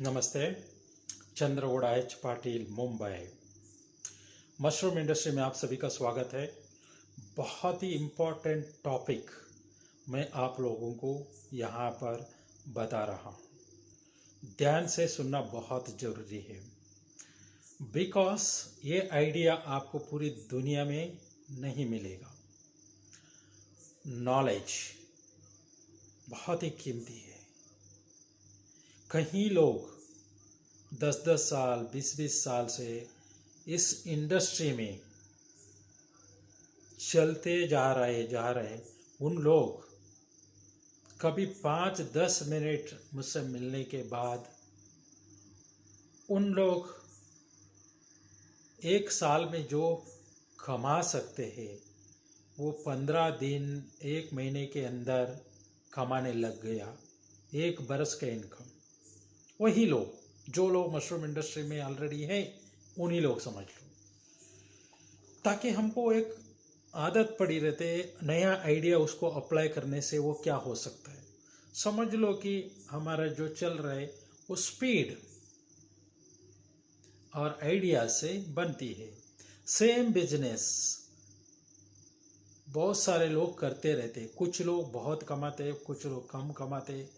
नमस्ते। Chandragowda H Patil, Mumbai. Mushroom industry में आप सभी का स्वागत है। बहुत ही इम्पोर्टेंट टॉपिक मैं आप लोगों को यहाँ पर बता रहा हूँ। ध्यान से सुनना बहुत ज़रूरी है, बिकॉज ये आइडिया आपको पूरी दुनिया में नहीं मिलेगा। नॉलेज बहुत ही कीमती है। कहीं लोग 10-10 साल 20-20 साल से इस इंडस्ट्री में चलते जा रहे उन लोग कभी 5-10 मिनट मुझसे मिलने के बाद उन लोग एक साल में जो कमा सकते हैं वो 15 दिन 1 महीने के अंदर कमाने लग गया, 1 बरस का इनकम। वही लोग जो लोग मशरूम इंडस्ट्री में ऑलरेडी है उन्हीं लोग समझ लो, ताकि हमको एक आदत पड़ी रहते नया आइडिया उसको अप्लाई करने से वो क्या हो सकता है। समझ लो कि हमारा जो चल रहा है वो स्पीड और आइडिया से बनती है। सेम बिजनेस बहुत सारे लोग करते रहते, कुछ लोग बहुत कमाते, कुछ लोग कम कमाते।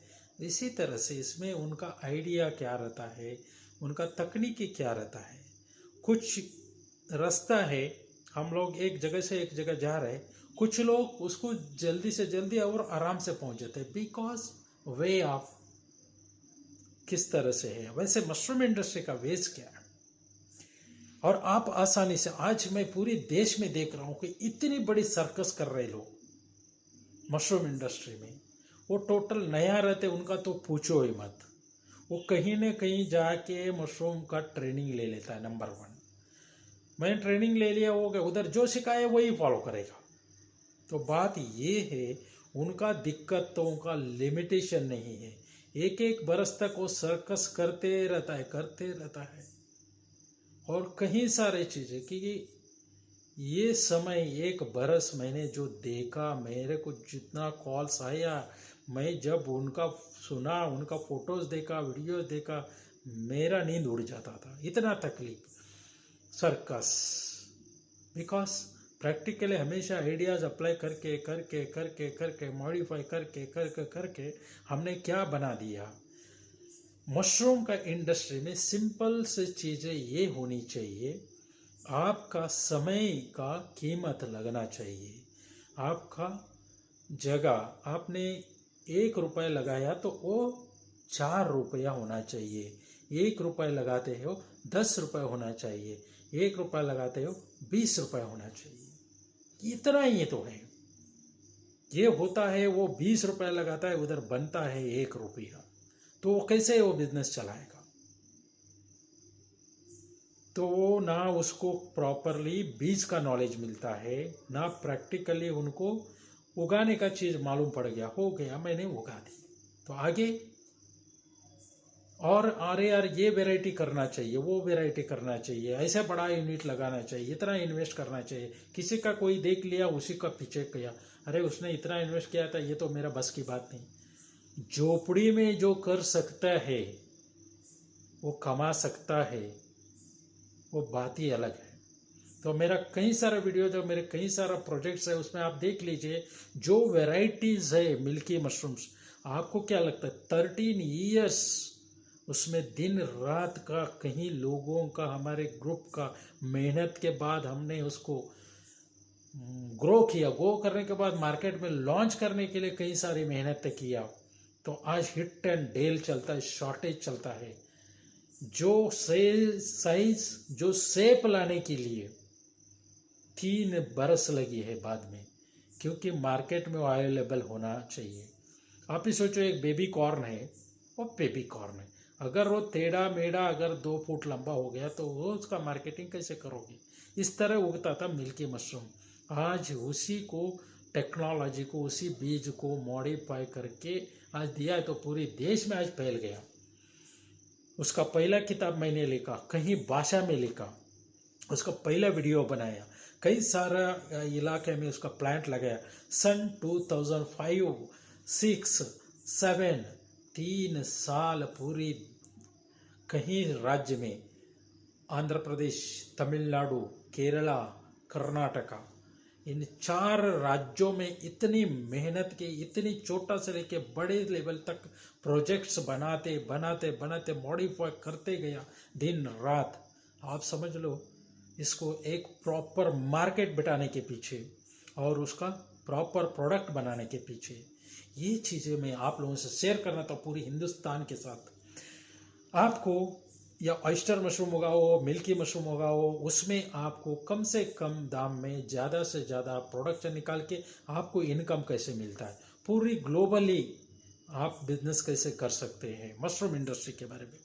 इसी तरह से इसमें उनका आइडिया क्या रहता है, उनका तकनीकी क्या रहता है। कुछ रास्ता है, हम लोग एक जगह से एक जगह जा रहे, कुछ लोग उसको जल्दी से जल्दी और आराम से पहुंच जाते हैं, बिकॉज वे ऑफ किस तरह से है। वैसे मशरूम इंडस्ट्री का वेज क्या है, और आप आसानी से, आज मैं पूरे देश में देख रहा हूं कि इतनी बड़ी सर्कस कर रहे लोग मशरूम इंडस्ट्री में। वो टोटल नया रहते, उनका तो पूछो ही मत। वो कहीं न कहीं जाके मशरूम का ट्रेनिंग ले लेता है। नंबर 1, मैंने ट्रेनिंग ले लिया, वो उधर जो सिखाए वही फॉलो करेगा। तो बात ये है, उनका दिक्कत तो उनका लिमिटेशन नहीं है। एक एक बरस तक वो सर्कस करते रहता है और कहीं सारे चीज़ें कि ये समय 1 बरस मैंने जो देखा, मेरे को जितना कॉल्स आया, मैं जब उनका सुना, उनका फोटोज़ देखा, वीडियो देखा, मेरा नींद उड़ जाता था। इतना तकलीफ सर्कस, बिकॉज प्रैक्टिकली हमेशा आइडियाज़ अप्लाई करके मॉडिफाई करके हमने क्या बना दिया। मशरूम का इंडस्ट्री में सिंपल से चीज़ें ये होनी चाहिए, आपका समय का कीमत लगना चाहिए। आपका जगह आपने 1 रुपये लगाया तो वो 4 रुपया होना चाहिए। 1 रुपये लगाते हो 10 रुपये होना चाहिए। 1 रुपया लगाते हो 20 रुपये होना चाहिए। इतना ही तो है। ये होता है, वो 20 रुपये लगाता है, उधर बनता है 1 रुपया, तो वो कैसे वो बिजनेस चलाएगा। तो ना उसको प्रॉपरली बीज का नॉलेज मिलता है, ना प्रैक्टिकली उनको उगाने का चीज़ मालूम पड़ गया, हो गया मैंने उगा दी तो आगे। और अरे यार ये वेराइटी करना चाहिए, वो वेराइटी करना चाहिए, ऐसे बड़ा यूनिट लगाना चाहिए, इतना इन्वेस्ट करना चाहिए। किसी का कोई देख लिया, उसी का पीछे किया, अरे उसने इतना इन्वेस्ट किया था, ये तो मेरा बस की बात नहीं। झोपड़ी में जो कर सकता है, वो कमा सकता है, वो बात ही अलग है। तो मेरा कई सारा वीडियो, जो मेरे कई सारा प्रोजेक्ट्स है, उसमें आप देख लीजिए जो वेराइटीज़ है मिल्की मशरूम्स। आपको क्या लगता है 13 ईयर्स उसमें दिन रात का, कहीं लोगों का, हमारे ग्रुप का मेहनत के बाद हमने उसको ग्रो किया। ग्रो करने के बाद मार्केट में लॉन्च करने के लिए कई सारी मेहनत किया, तो आज हिट एंड डेल चलता है, शॉर्टेज चलता है। जो साइज, जो शेप लाने के लिए 3 बरस लगी है बाद में, क्योंकि मार्केट में अवेलेबल होना चाहिए। आप ही सोचो, एक बेबी कॉर्न है, वो बेबी कॉर्न है, अगर वो टेढ़ा मेढ़ा अगर 2 फुट लंबा हो गया तो वो उसका मार्केटिंग कैसे करोगे। इस तरह उगता था मिल्की मशरूम। आज उसी को, टेक्नोलॉजी को, उसी बीज को मॉडिफाई करके आज दिया है, तो पूरे देश में आज फैल गया। उसका पहला किताब मैंने लिखा, कहीं भाषा में लिखा, उसका पहला वीडियो बनाया, कई सारा इलाके में उसका प्लांट लगाया। सन 2005, 6, 7, 3 साल पूरी कहीं राज्य में, आंध्र प्रदेश, तमिलनाडु, केरला, कर्नाटका, इन 4 राज्यों में इतनी मेहनत की, इतनी छोटा से लेके बड़े लेवल तक प्रोजेक्ट्स बनाते बनाते बनाते मॉडिफाई करते गया दिन रात। आप समझ लो इसको एक प्रॉपर मार्केट बिठाने के पीछे और उसका प्रॉपर प्रोडक्ट बनाने के पीछे, ये चीज़ें मैं आप लोगों से शेयर करना था पूरी हिंदुस्तान के साथ। आपको या ऑयस्टर मशरूम उगाओ, मिल्की मशरूम उगाओ, उसमें आपको कम से कम दाम में ज़्यादा से ज़्यादा प्रोडक्शन निकाल के आपको इनकम कैसे मिलता है, पूरी ग्लोबली आप बिजनेस कैसे कर सकते हैं मशरूम इंडस्ट्री के बारे में।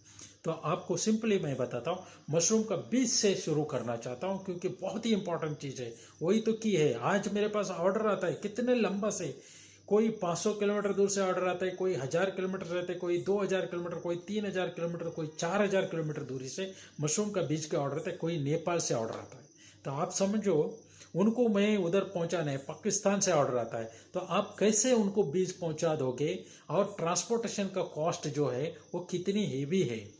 तो आपको सिंपली मैं बताता हूँ, मशरूम का बीज से शुरू करना चाहता हूँ क्योंकि बहुत ही इंपॉर्टेंट चीज़ है। वही तो की है, आज मेरे पास ऑर्डर आता है कितने लंबा से, कोई 500 किलोमीटर दूर से ऑर्डर आता है, कोई 1000 किलोमीटर रहते, कोई 2000 किलोमीटर, कोई 3000 किलोमीटर, कोई 4000 किलोमीटर दूरी से मशरूम का बीज के ऑर्डर आता है, कोई नेपाल से ऑर्डर आता है। तो आप समझो उनको मैं उधर पहुंचाना है, पाकिस्तान से ऑर्डर आता है, तो आप कैसे उनको बीज पहुंचा दोगे, और ट्रांसपोर्टेशन का कॉस्ट जो है वो कितनी हेवी है।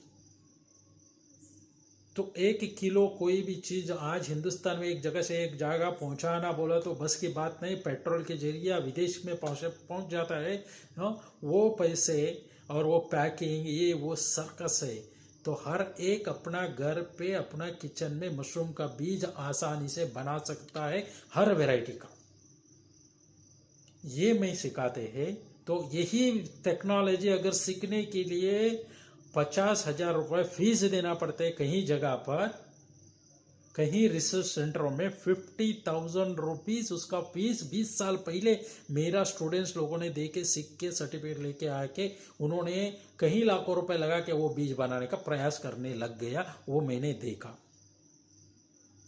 तो 1 किलो कोई भी चीज़ आज हिंदुस्तान में एक जगह से एक जगह पहुंचाना बोला तो बस की बात नहीं, पेट्रोल के जरिए विदेश में पहुंच जाता है। वो पैसे और वो पैकिंग, ये वो सर्कस है। तो हर एक अपना घर पे अपना किचन में मशरूम का बीज आसानी से बना सकता है, हर वैरायटी का। ये मैं सिखाते हैं। तो यही टेक्नोलॉजी अगर सीखने के लिए 50,000 रुपये फीस देना पड़ता है कहीं जगह पर, कहीं रिसर्च सेंटरों में 50,000 रुपीज़ उसका फीस 20 साल पहले मेरा स्टूडेंट्स लोगों ने दे के सीख के सर्टिफिकेट लेके आके उन्होंने कहीं लाखों रुपए लगा के वो बीज बनाने का प्रयास करने लग गया, वो मैंने देखा।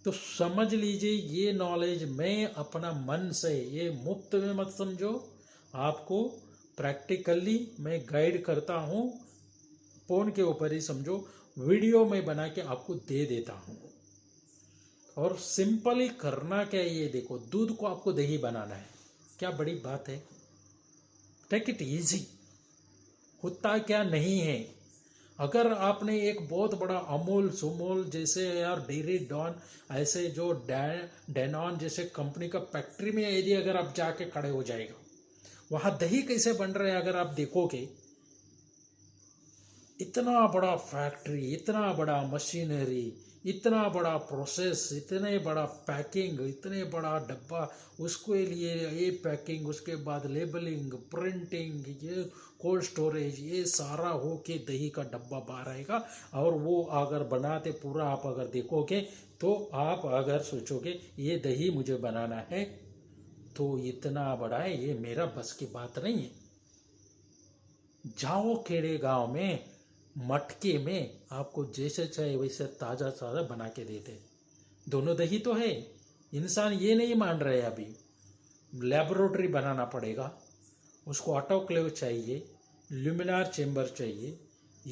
तो समझ लीजिए ये नॉलेज मैं अपना मन से, ये मुफ्त में मत समझो, आपको प्रैक्टिकली मैं गाइड करता हूँ, फोन के ऊपर ही समझो, वीडियो में बना के आपको दे देता हूँ। और सिंपली करना क्या है ये देखो, दूध को आपको दही बनाना है, क्या बड़ी बात है, टेक इट इजी, होता क्या नहीं है। अगर आपने एक बहुत बड़ा अमूल सुमूल जैसे यार डेयरी डॉन ऐसे जो डेनॉन जैसे कंपनी का फैक्ट्री में यदि अगर आप जाके खड़े हो जाएगा, वहाँ दही कैसे बन रहे हैं अगर आप देखोगे, इतना बड़ा फैक्ट्री, इतना बड़ा मशीनरी, इतना बड़ा प्रोसेस, इतने बड़ा पैकिंग, इतने बड़ा डब्बा, उसके लिए ये पैकिंग, उसके बाद लेबलिंग, प्रिंटिंग, ये कोल्ड स्टोरेज, ये सारा हो के दही का डब्बा बाहर आएगा। और वो अगर बनाते पूरा आप अगर देखोगे तो आप अगर सोचोगे ये दही मुझे बनाना है तो इतना बड़ा है, ये मेरा बस की बात नहीं है। जाओ खेड़े गांव में मटके में आपको जैसे चाहे वैसे ताज़ा ताज़ा बना के देते, दोनों दही तो है। इंसान ये नहीं मान रहे, अभी लेबोरेटरी बनाना पड़ेगा, उसको ऑटोक्लेव चाहिए, ल्यूमिनार चेंबर चाहिए,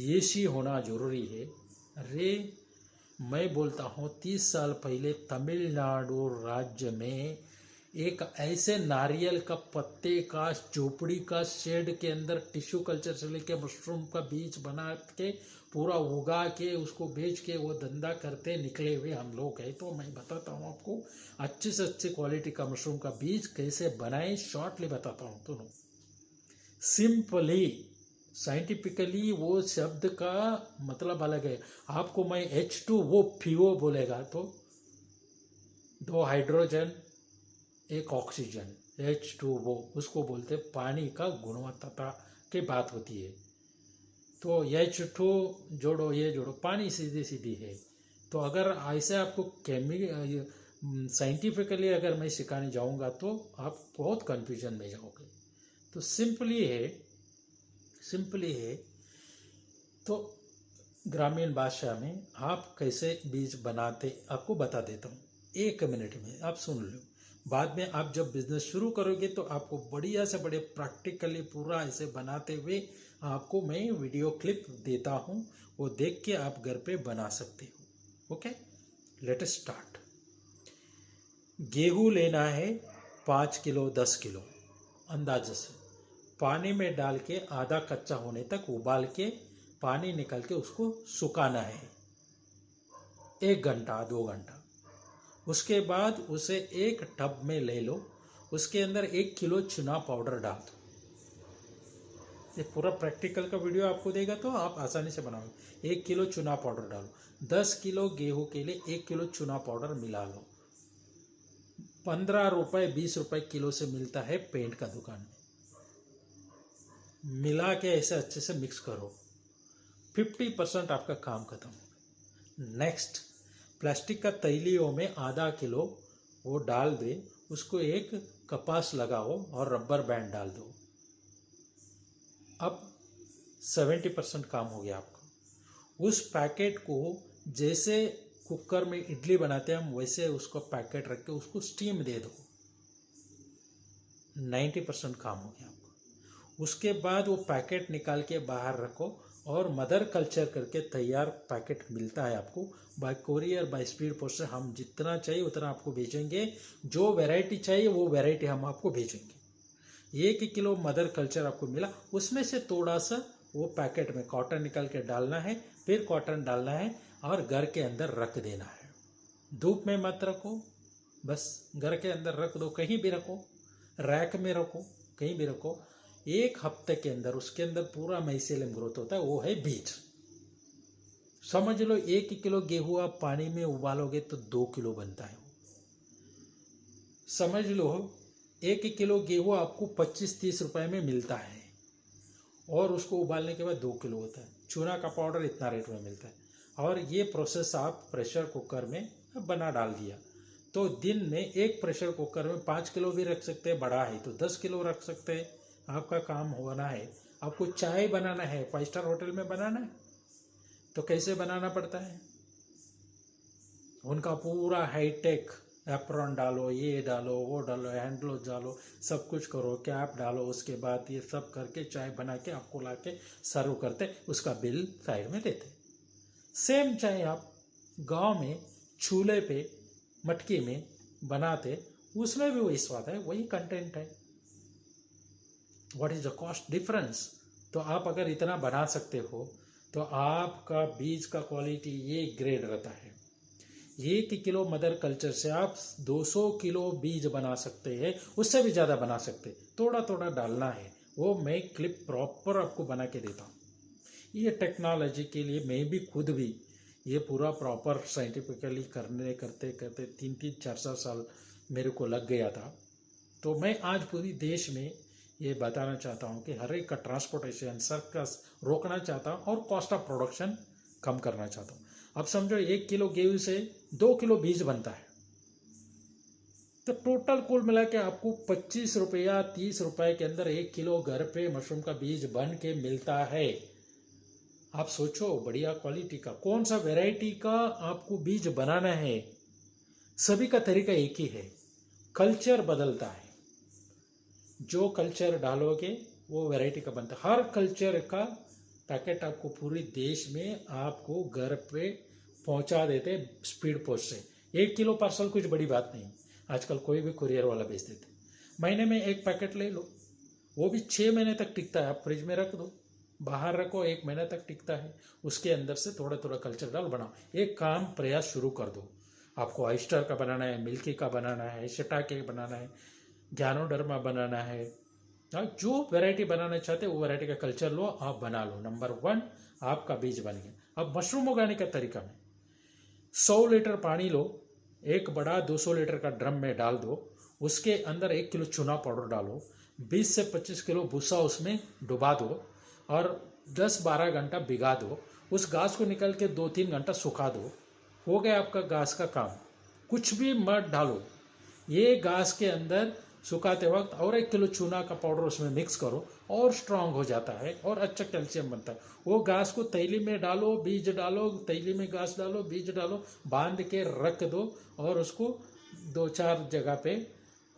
एसी होना जरूरी है। अरे मैं बोलता हूँ 30 साल पहले तमिलनाडु राज्य में एक ऐसे नारियल का पत्ते का झोपड़ी का शेड के अंदर टिश्यू कल्चर से लेके मशरूम का बीज बना के पूरा उगा के उसको बेच के वो धंधा करते निकले हुए हम लोग हैं। तो मैं बताता हूँ आपको अच्छी से अच्छी क्वालिटी का मशरूम का बीज कैसे बनाए, शॉर्टली बताता हूँ। दोनों सिंपली साइंटिफिकली वो शब्द का मतलब अलग है। आपको मैं H2O PO बोलेगा तो 2 हाइड्रोजन 1 ऑक्सीजन, H2O उसको बोलते पानी का गुणवत्ता की बात होती है। तो H2 जोड़ो ये जोड़ो, पानी सीधी सीधी है। तो अगर ऐसे आपको साइंटिफिकली अगर मैं सिखाने जाऊंगा तो आप बहुत कंफ्यूजन में जाओगे। तो सिंपली है तो ग्रामीण भाषा में आप कैसे बीज बनाते आपको बता देता हूँ 1 मिनट में, आप सुन लो। बाद में आप जब बिजनेस शुरू करोगे तो आपको बढ़िया से बड़े प्रैक्टिकली पूरा ऐसे बनाते हुए आपको मैं वीडियो क्लिप देता हूँ, वो देख के आप घर पे बना सकते हो। Okay, let us start. गेहूँ लेना है 5 किलो 10 किलो अंदाजे से, पानी में डाल के आधा कच्चा होने तक उबाल के पानी निकाल के उसको सुखाना है 1 घंटा 2 घंटा। उसके बाद उसे एक टब में ले लो, उसके अंदर 1 किलो चुना पाउडर डाल दो। ये पूरा प्रैक्टिकल का वीडियो आपको देगा तो आप आसानी से बनाओगे। 1 किलो चुना पाउडर डालो, 10 किलो गेहूं के लिए 1 किलो चुना पाउडर मिला लो। 15 रुपए 20 रुपए किलो से मिलता है पेंट का दुकान में। मिला के ऐसे अच्छे से मिक्स करो, 50% आपका काम खत्म हो। नेक्स्ट, प्लास्टिक का तैलियों में आधा किलो वो डाल दे, उसको एक कपास लगाओ और रबर बैंड डाल दो। अब 70% काम हो गया आपका। उस पैकेट को जैसे कुकर में इडली बनाते हैं हम, वैसे उसको पैकेट रख के उसको स्टीम दे दो। 90% काम हो गया आपका। उसके बाद वो पैकेट निकाल के बाहर रखो और मदर कल्चर करके तैयार पैकेट मिलता है आपको। Bye courier by speed post से हम जितना चाहिए उतना आपको भेजेंगे। जो वैरायटी चाहिए वो वैरायटी हम आपको भेजेंगे। 1 किलो मदर कल्चर आपको मिला, उसमें से थोड़ा सा वो पैकेट में कॉटन निकाल के डालना है, फिर कॉटन डालना है और घर के अंदर रख देना है। धूप में मत रखो, बस घर के अंदर रख दो, कहीं भी रखो, रैक में रखो, कहीं भी रखो। 1 हफ्ते के अंदर उसके अंदर पूरा माइसेलियम ग्रोथ होता है, वो है बीज। समझ लो 1 किलो गेहूं आप पानी में उबालोगे तो 2 किलो बनता है। समझ लो 1 किलो गेहूं आपको 25-30 रुपए में मिलता है और उसको उबालने के बाद 2 किलो होता है। चूना का पाउडर इतना रेट में मिलता है। और ये प्रोसेस आप प्रेशर कुकर में बना डाल दिया तो दिन में एक प्रेशर कुकर में 5 किलो भी रख सकते हैं, बड़ा है तो 10 किलो रख सकते हैं। आपका काम होना है। आपको चाय बनाना है, 5 स्टार होटल में बनाना है तो कैसे बनाना पड़ता है? उनका पूरा हाईटेक एप्रॉन डालो, ये डालो, वो डालो, हैंड ग्लोव डालो, सब कुछ करो, कैप डालो, उसके बाद ये सब करके चाय बना के आपको ला के सर्व करते, उसका बिल साइड में देते। सेम चाय आप गांव में चूल्हे पे मटकी में बनाते, उसमें भी वही स्वाद है, वही कंटेंट है। What is the cost difference? तो आप अगर इतना बना सकते हो तो आपका बीज का क्वालिटी ये ग्रेड रहता है। 1 किलो मदर कल्चर से आप 200 किलो बीज बना सकते हैं, उससे भी ज़्यादा बना सकते। थोड़ा थोड़ा डालना है, वो मैं क्लिप प्रॉपर आपको बना के देता हूँ। ये टेक्नोलॉजी के लिए मैं भी खुद भी ये पूरा प्रॉपर साइंटिफिकली करते 3-4 साल मेरे को लग गया था। तो मैं आज पूरी देश में ये बताना चाहता हूँ कि हर एक का ट्रांसपोर्टेशन सर्कस रोकना चाहता हूँ और कॉस्ट ऑफ प्रोडक्शन कम करना चाहता हूँ। अब समझो 1 किलो गेहूं से 2 किलो बीज बनता है तो टोटल कुल मिला के आपको 25 रुपया 30 रुपए के अंदर 1 किलो घर पे मशरूम का बीज बन के मिलता है। आप सोचो बढ़िया क्वालिटी का कौन सा वैरायटी का आपको बीज बनाना है। सभी का तरीका एक ही है, कल्चर बदलता है। जो कल्चर डालोगे वो वैरायटी का बनता है। हर कल्चर का पैकेट आपको पूरे देश में आपको घर पे पहुंचा देते स्पीड पोस्ट से। 1 किलो पार्सल कुछ बड़ी बात नहीं, आजकल कोई भी कुरियर वाला भेज देते। महीने में 1 पैकेट ले लो, वो भी 6 महीने तक टिकता है। आप फ्रिज में रख दो, बाहर रखो, 1 महीने तक टिकता है। उसके अंदर से थोड़ा थोड़ा कल्चर डाल बनाओ। एक काम प्रयास शुरू कर दो। आपको ऑयस्टर का बनाना है, मिल्की का बनाना है, शिटाके बनाना है, ज्ञानोडर्मा बनाना है, जो वैरायटी बनाना चाहते हो वो वैरायटी का कल्चर लो, आप बना लो। नंबर 1 आपका बीज बन गया। अब मशरूम उगाने का तरीका में 100 लीटर पानी लो, एक बड़ा 200 लीटर का ड्रम में डाल दो, उसके अंदर 1 किलो चूना पाउडर डालो, 20 से 25 किलो भूसा उसमें डुबा दो और 10-12 घंटा भिगा दो। उस घास को निकल के 2-3 घंटा सुखा दो। हो गया आपका घास का काम। कुछ भी मत डालो, ये घास के अंदर सुखाते वक्त और 1 किलो चूना का पाउडर उसमें मिक्स करो और स्ट्रांग हो जाता है और अच्छा कैल्शियम बनता है। वो घास को तैली में डालो, बीज डालो, तैली में घास डालो, बीज डालो, बांध के रख दो और उसको 2-4 जगह पे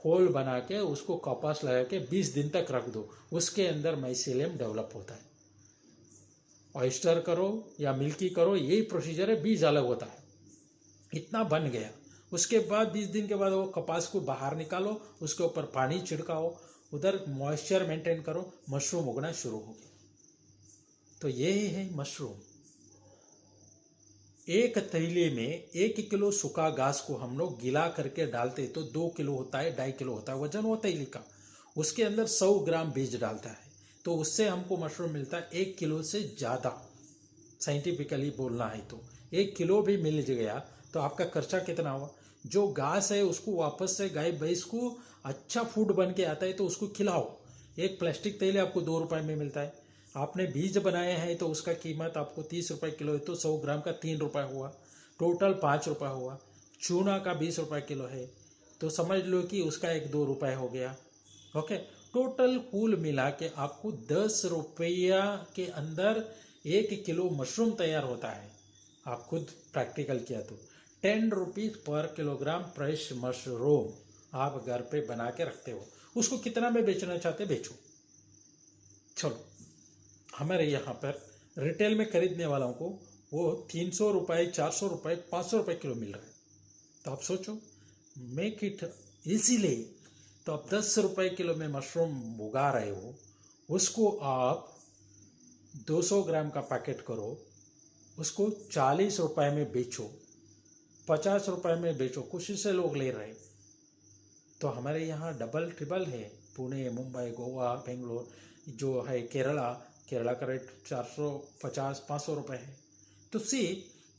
होल बना के उसको कपास लगा के 20 दिन तक रख दो। उसके अंदर माइसेलियम डेवलप होता है। ऑयस्टर करो या मिल्की करो, यही प्रोसीजर है, बीज अलग होता है। इतना बन गया। उसके बाद 20 दिन के बाद वो कपास को बाहर निकालो, उसके ऊपर पानी छिड़काओ, उधर मॉइस्चर मेंटेन करो, मशरूम उगना शुरू हो गया। तो ये है मशरूम। एक तैली में 1 किलो सूखा घास को हम लोग गीला करके डालते तो 2 किलो होता है, 2.5 किलो होता है वजन वो तैली का। उसके अंदर 100 ग्राम बीज डालता है, तो उससे हमको मशरूम मिलता है 1 किलो से ज़्यादा। साइंटिफिकली बोलना है तो 1 किलो भी मिल गया तो आपका खर्चा कितना हुआ? जो घास है उसको वापस से गाय भैंस को अच्छा फूड बन के आता है तो उसको खिलाओ। एक प्लास्टिक तेल आपको 2 रुपए में मिलता है। आपने बीज बनाए हैं तो उसका कीमत आपको 30 रुपए किलो है, तो 100 ग्राम का 3 रुपए हुआ, टोटल 5 रुपए हुआ। चूना का 20 रुपए किलो है, तो समझ लो कि उसका 1-2 रुपए हो गया। ओके, टोटल कुल मिला के आपको 10 रुपया के अंदर 1 किलो मशरूम तैयार होता है। आप खुद प्रैक्टिकल किया तो 10 rupees per kilogram fresh mushroom आप घर पे बना के रखते हो। उसको कितना में बेचना चाहते बेचो। चलो, हमारे यहाँ पर रिटेल में खरीदने वालों को वो 300 रुपये, 400 रुपये, 500 रुपये किलो मिल रहा है। तो आप सोचो, मेक इट इजीली। तो आप 10 रुपये किलो में मशरूम उगा रहे हो, उसको आप 200 ग्राम का पैकेट करो, उसको 40 रुपये में बेचो, 50 रुपये में बेचो, खुशी से लोग ले रहे। तो हमारे यहाँ डबल ट्रिबल है। पुणे, मुंबई, गोवा, बेंगलोर, जो है केरला का रेट 450-500 रुपये है।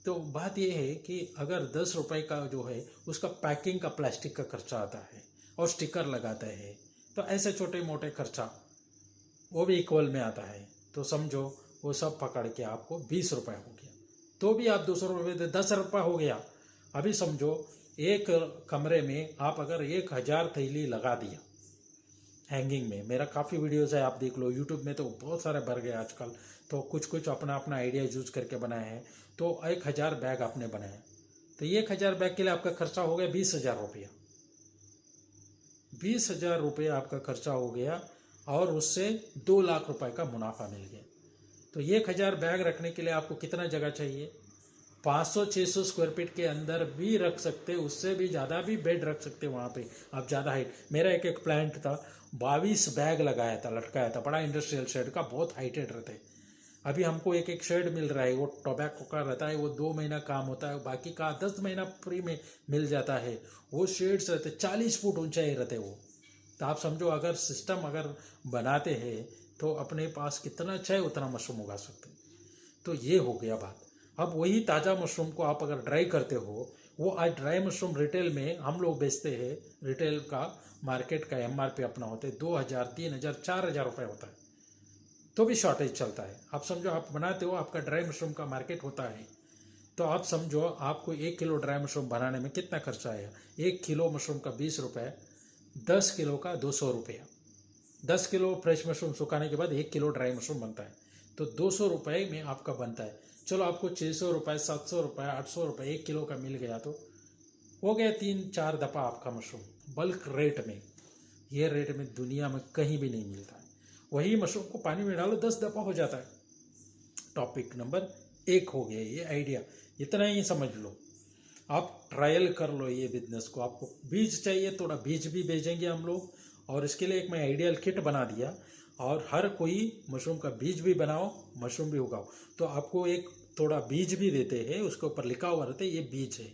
तो बात यह है कि अगर 10 रुपये का जो है उसका पैकिंग का प्लास्टिक का खर्चा आता है और स्टिकर लगाता है, तो ऐसे छोटे मोटे खर्चा वो भी इक्वल में आता है। तो समझो वो सब पकड़ के आपको 20 रुपये हो गया, तो भी आप 200 रुपये दे, 10 रुपये हो गया। अभी समझो एक कमरे में आप अगर 1000 थैली लगा दिया हैंगिंग में, मेरा काफ़ी वीडियोस है, आप देख लो यूट्यूब में, तो बहुत सारे भर गए आजकल। तो कुछ अपना आइडिया यूज करके बनाए हैं। तो 1000 बैग आपने बनाए, तो 1000 बैग के लिए आपका खर्चा हो गया 20,000 रुपया। 20,000 रुपये आपका खर्चा हो गया और उससे 2 लाख रुपए का मुनाफा मिल गया। तो 1000 बैग रखने के लिए आपको कितना जगह चाहिए? 500-600 स्क्वायर फीट के अंदर भी रख सकते, उससे भी ज़्यादा भी बेड रख सकते वहाँ पे आप। ज़्यादा हाइट, मेरा एक प्लांट था, 22 बैग लगाया था, लटकाया था, बड़ा इंडस्ट्रियल शेड का, बहुत हाइटेड रहते। अभी हमको एक शेड मिल रहा है, वो टोबैको का रहता है, वो 2 महीना काम होता है, बाकी का 10 महीना फ्री में मिल जाता है। वो शेड्स रहते 40 फुट ऊंचाई रहते वो। तो आप समझो अगर सिस्टम अगर बनाते हैं तो अपने पास कितना अच्छा है उतना मशरूम उगा सकते। तो ये हो गया बात। अब वही ताज़ा मशरूम को आप अगर ड्राई करते हो, वो आज ड्राई मशरूम रिटेल में हम लोग बेचते हैं। रिटेल का मार्केट का MRP अपना होता है 2000, 3000, 4000 रुपये होता है, तो भी शॉर्टेज चलता है। आप समझो आप बनाते हो, आपका ड्राई मशरूम का मार्केट होता है, तो आप समझो आपको 1 किलो ड्राई मशरूम बनाने में कितना खर्चा आया। 1 किलो मशरूम का 20 रुपये, 10 किलो का 200 रुपया। 10 किलो फ्रेश मशरूम सुखाने के बाद 1 किलो ड्राई मशरूम बनता है, तो 200 रुपये में आपका बनता है। चलो आपको 600 रुपये, 700 रुपये, 800 रुपये 1 किलो का मिल गया, तो हो गया 3-4 दफ़ा आपका मशरूम बल्क रेट में। ये रेट में दुनिया में कहीं भी नहीं मिलता है। वही मशरूम को पानी में डालो 10 दफ़ा हो जाता है। टॉपिक नंबर 1 हो गया ये आइडिया, इतना ही समझ लो। आप ट्रायल कर लो ये बिजनेस को। आपको बीज चाहिए, थोड़ा बीज भी भेजेंगे हम लोग, और इसके लिए एक मैं आइडियल किट बना दिया, और हर कोई मशरूम का बीज भी बनाओ, मशरूम भी उगाओ। तो आपको एक थोड़ा बीज भी देते हैं, उसके ऊपर लिखा हुआ रहता है ये बीज है,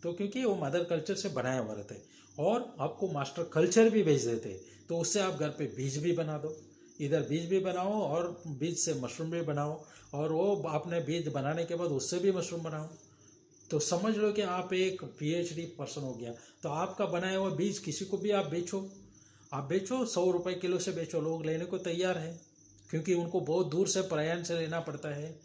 तो क्योंकि वो मदर कल्चर से बनाया हुआ रहता है। और आपको मास्टर कल्चर भी भेज देते हैं, तो उससे आप घर पे बीज भी बना दो। इधर बीज भी बनाओ और बीज से मशरूम भी बनाओ, और वो आपने बीज बनाने के बाद उससे भी मशरूम बनाओ। तो समझ लो कि आप एक PhD पर्सन हो गया। तो आपका बनाया हुआ बीज किसी को भी आप बेचो, आप बेचो, 100 रुपये किलो से बेचो, लोग लेने को तैयार है, क्योंकि उनको बहुत दूर से प्रयाण से लेना पड़ता है।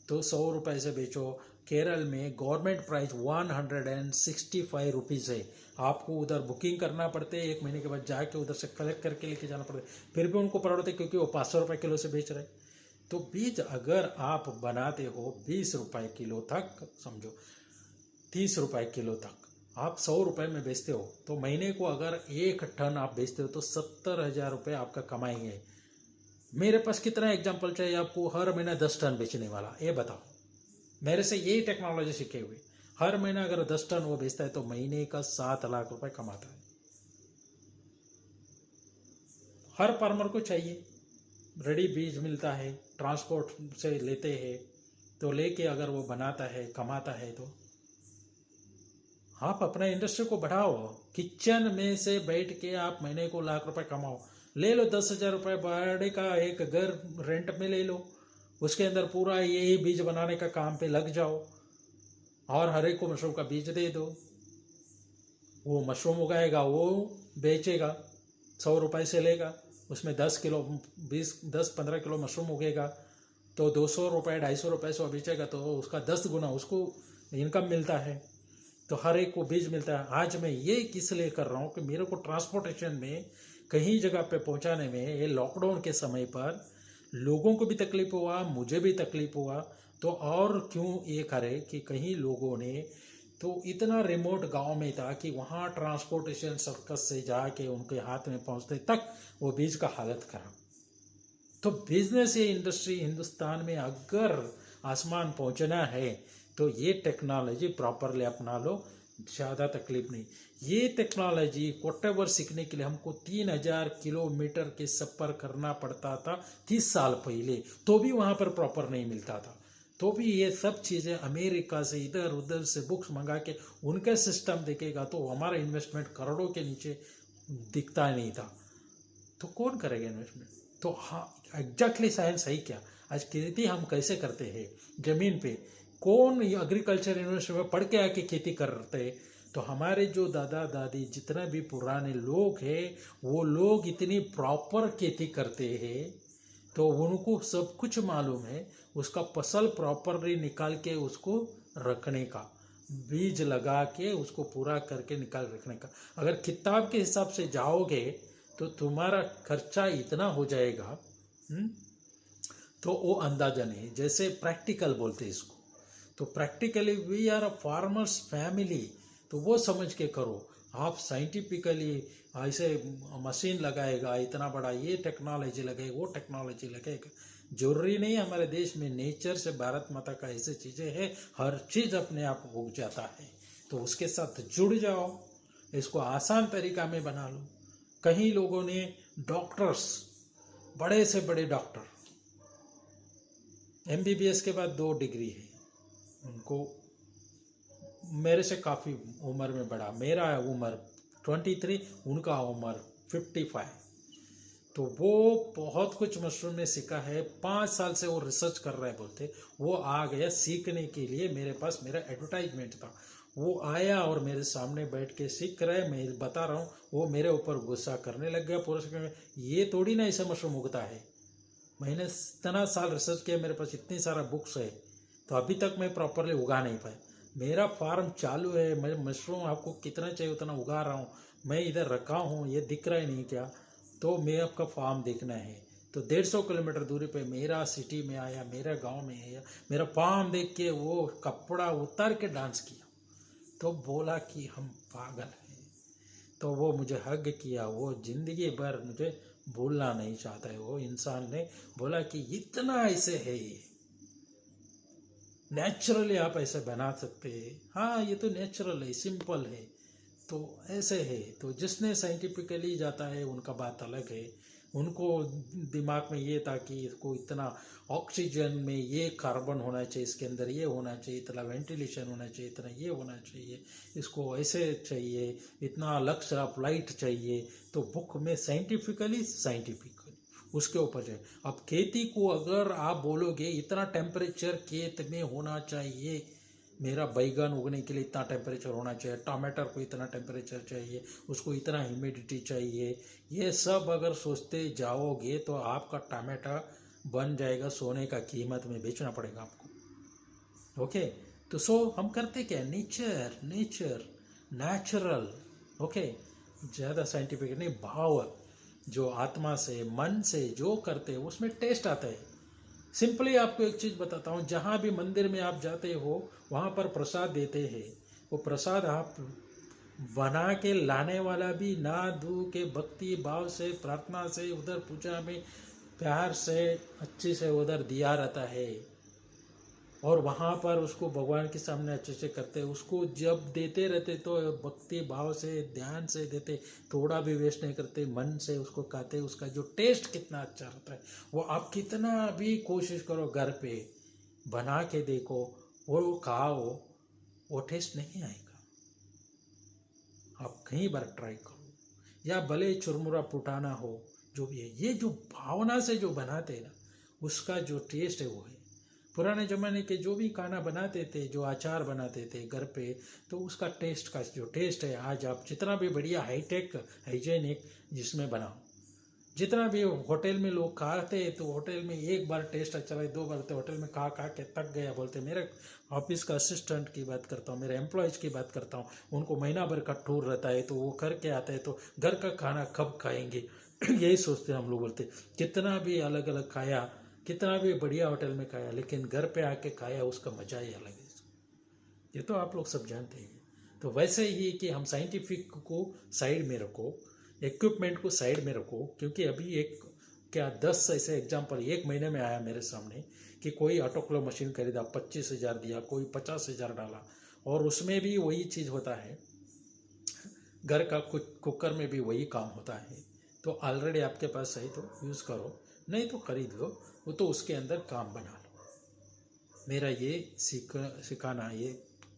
तो 100 रुपये से बेचो। केरल में गवर्नमेंट प्राइस 165 रुपीज़ है। आपको उधर बुकिंग करना पड़ते है, 1 महीने के बाद जाके उधर से कलेक्ट करके लेके जाना पड़ता है, फिर भी उनको पड़ते, क्योंकि वो 500 रुपये किलो से बेच रहे। तो बीज अगर आप बनाते हो 20 रुपये किलो तक, समझो 30 रुपये किलो तक, आप 100 रुपये में बेचते हो, तो महीने को अगर 1 टन आप बेचते हो तो 70,000 रुपये आपका कमाई है। मेरे पास कितना एग्जाम्पल चाहिए आपको हर महीना 10 टन बेचने वाला, ये बताओ। मेरे से यही टेक्नोलॉजी सीखे हुए, हर महीना अगर 10 टन वो बेचता है तो महीने का 7 लाख रुपए कमाता है। हर फार्मर को चाहिए रेडी बीज मिलता है, ट्रांसपोर्ट से लेते हैं, तो लेके अगर वो बनाता है, कमाता है, तो आप अपना इंडस्ट्री को बढ़ाओ। किचन में से बैठ के आप महीने को लाख रुपए कमाओ। ले लो 10,000 रुपये भाड़े का एक घर रेंट में ले लो, उसके अंदर पूरा यही बीज बनाने का काम पे लग जाओ और हर एक को मशरूम का बीज दे दो। वो मशरूम उगाएगा, वो बेचेगा, 100 रुपये से लेगा, उसमें 10 किलो 10-15 किलो मशरूम उगेगा, तो 200 रुपये 250 रुपये से बेचेगा, तो उसका 10 गुना उसको इनकम मिलता है। तो हर एक को बीज मिलता है। आज मैं ये किस लिए कर रहा हूँ कि मेरे को ट्रांसपोर्टेशन में कहीं जगह पे पहुँचाने में, ये लॉकडाउन के समय पर लोगों को भी तकलीफ हुआ, मुझे भी तकलीफ हुआ, तो और क्यों ये करे कि कहीं लोगों ने तो इतना रिमोट गांव में था कि वहाँ ट्रांसपोर्टेशन सर्कस से जाके उनके हाथ में पहुँचते तक वो बीज का हालत खराब। तो बिजनेस ये इंडस्ट्री हिंदुस्तान में अगर आसमान पहुँचना है तो ये टेक्नोलॉजी प्रॉपरली अपना लो, ज़्यादा तकलीफ नहीं। ये टेक्नोलॉजी व्हाटएवर सीखने के लिए हमको 3000 किलोमीटर के सफ़र करना पड़ता था 30 साल पहले, तो भी वहाँ पर प्रॉपर नहीं मिलता था। तो भी ये सब चीज़ें अमेरिका से इधर उधर से बुक्स मंगा के उनका सिस्टम देखेगा तो हमारा इन्वेस्टमेंट करोड़ों के नीचे दिखता नहीं था। तो कौन करेगा इन्वेस्टमेंट? तो हाँ, एग्जैक्टली साइंस है क्या? आज खेती हम कैसे करते हैं ज़मीन पे, कौन एग्रीकल्चर यूनिवर्सिटी में पढ़ के आके खेती करते हैं? तो हमारे जो दादा दादी जितने भी पुराने लोग हैं वो लोग इतनी प्रॉपर खेती करते हैं, तो उनको सब कुछ मालूम है। उसका फसल प्रॉपरली निकाल के उसको रखने का, बीज लगा के उसको पूरा करके निकाल रखने का। अगर किताब के हिसाब से जाओगे तो तुम्हारा खर्चा इतना हो जाएगा, तो वो अंदाजा नहीं। जैसे प्रैक्टिकल बोलते हैं इसको, तो practically we are a farmers family, तो वो समझ के करो। आप साइंटिफिकली ऐसे मशीन लगाएगा, इतना बड़ा ये टेक्नोलॉजी लगेगा, वो टेक्नोलॉजी लगेगा, जरूरी नहीं। हमारे देश में नेचर से भारत माता का ऐसे चीज़ें हैं, हर चीज़ अपने आप उग जाता है, तो उसके साथ जुड़ जाओ, इसको आसान तरीका में बना लो। कहीं लोगों ने डॉक्टर्स, बड़े से बड़े डॉक्टर, MBBS के बाद 2 डिग्री है उनको, मेरे से काफ़ी उम्र में बड़ा, मेरा उम्र 23, उनका उम्र 55, तो वो बहुत कुछ मशरूम में सीखा है। 5 साल से वो रिसर्च कर रहे बोलते, वो आ गया सीखने के लिए मेरे पास, मेरा एडवर्टाइजमेंट था, वो आया और मेरे सामने बैठ के सीख रहा है, मैं बता रहा हूँ, वो मेरे ऊपर गुस्सा करने लग गया पूरा। ये थोड़ी ना ऐसे मशरूम उगता है, मैंने इतना साल रिसर्च किया, मेरे पास इतनी सारा बुक्स है, तो अभी तक मैं प्रॉपरली उगा नहीं पाया। मेरा फार्म चालू है, मैं मशरूम आपको कितना चाहिए उतना उगा रहा हूँ, मैं इधर रखा हूँ, ये दिख रहा है नहीं क्या? तो मैं आपका फार्म देखना है, तो 150 किलोमीटर दूरी पे मेरा सिटी में आया, मेरा गांव में आया, मेरा फार्म देख के वो कपड़ा उतार के डांस किया, तो बोला कि हम पागल हैं। तो वो मुझे हग किया, वो जिंदगी भर मुझे भूलना नहीं चाहता है। वो इंसान ने बोला कि इतना ऐसे है, ये नेचुरली आप ऐसे बना सकते हैं। हाँ, ये तो नेचुरल है, सिंपल है, तो ऐसे है। तो जिसने साइंटिफिकली जाता है उनका बात अलग है, उनको दिमाग में ये था कि इसको इतना ऑक्सीजन में ये कार्बन होना चाहिए, इसके अंदर ये होना चाहिए, इतना वेंटिलेशन होना चाहिए, इतना ये होना चाहिए, इसको ऐसे चाहिए, इतना लक्स ऑफ लाइट चाहिए। तो बुक में साइंटिफिकली उसके ऊपर है। अब खेती को अगर आप बोलोगे इतना टेम्परेचर खेत में होना चाहिए, मेरा बैगन उगने के लिए इतना टेम्परेचर होना चाहिए, टमाटर को इतना टेम्परेचर चाहिए, उसको इतना ह्यूमिडिटी चाहिए, ये सब अगर सोचते जाओगे तो आपका टमाटर बन जाएगा सोने का कीमत में, बेचना पड़ेगा आपको। ओके, तो सो हम करते क्या, नेचुरल। ओके, ज़्यादा साइंटिफिक नहीं, भाव जो आत्मा से मन से जो करते हैं उसमें टेस्ट आता है। सिंपली आपको एक चीज़ बताता हूँ, जहाँ भी मंदिर में आप जाते हो वहाँ पर प्रसाद देते हैं, वो प्रसाद आप बना के लाने वाला भी ना धो के भक्ति भाव से प्रार्थना से उधर पूजा में प्यार से अच्छी से उधर दिया रहता है। और वहाँ पर उसको भगवान के सामने अच्छे से करते, उसको जब देते रहते तो भक्ति भाव से ध्यान से देते, थोड़ा भी वेस्ट नहीं करते, मन से उसको खाते, उसका जो टेस्ट कितना अच्छा रहता है वो आप कितना भी कोशिश करो घर पे बना के देखो, वो खाओ, वो टेस्ट नहीं आएगा। आप कई बार ट्राई करो, या भले चुरमुरा पुटाना हो, जो भी है, ये जो भावना से जो बनाते हैं ना, उसका जो टेस्ट है वो है। पुराने ज़माने के जो भी खाना बनाते थे, जो अचार बनाते थे घर पे, तो उसका टेस्ट का जो टेस्ट है, आज आप जितना भी बढ़िया हाईटेक हाइजेनिक जिसमें बनाओ, जितना भी होटल में लोग खाते हैं, तो होटल में एक बार टेस्ट अच्छा लगे, 2 बार तो होटल में खा खा के थक गया बोलते। मेरे ऑफिस का असिस्टेंट की बात करता हूँ, मेरे एम्प्लॉयज की बात करता हूँ, उनको महीना भर का टूर रहता है, तो वो करके आते हैं, तो घर का खाना कब खाएंगे यही सोचते हम लोग। बोलते कितना भी अलग अलग खाया, कितना भी बढ़िया होटल में खाया, लेकिन घर पे आके खाया उसका मजा ही अलग है। ये तो आप लोग सब जानते हैं। तो वैसे ही कि हम साइंटिफिक को साइड में रखो, इक्विपमेंट को साइड में रखो, क्योंकि अभी एक क्या 10 ऐसे एग्जाम्पल एक महीने में आया मेरे सामने कि कोई ऑटोक्लेव मशीन खरीदा, 25,000 दिया, कोई 50,000 डाला, और उसमें भी वही चीज़ होता है, घर का कुकर में भी वही काम होता है। तो ऑलरेडी आपके पास है तो यूज़ करो, नहीं तो खरीद लो, वो तो उसके अंदर काम बना लो। मेरा ये सिखाना ये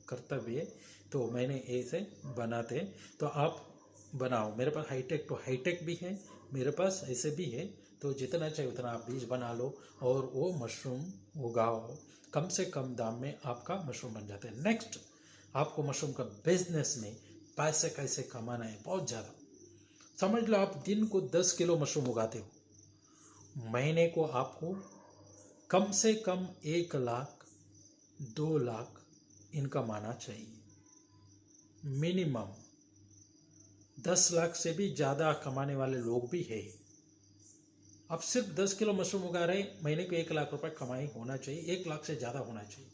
कर्तव्य, तो मैंने ऐसे बनाते, तो आप बनाओ। मेरे पास हाईटेक तो हाईटेक भी है, मेरे पास ऐसे भी है, तो जितना चाहिए उतना आप बीज बना लो और वो मशरूम उगाओ, कम से कम दाम में आपका मशरूम बन जाते हैं। नेक्स्ट, आपको मशरूम का बिजनेस में पैसे कैसे कमाना है, बहुत ज़्यादा समझ लो। आप दिन को 10 किलो मशरूम उगाते हो, महीने को आपको कम से कम 1 लाख 2 लाख इनकम आना चाहिए मिनिमम। 10 लाख से भी ज़्यादा कमाने वाले लोग भी है। अब सिर्फ 10 किलो मशरूम उगा रहे, महीने को 1 लाख रुपए कमाई होना चाहिए, 1 लाख से ज़्यादा होना चाहिए।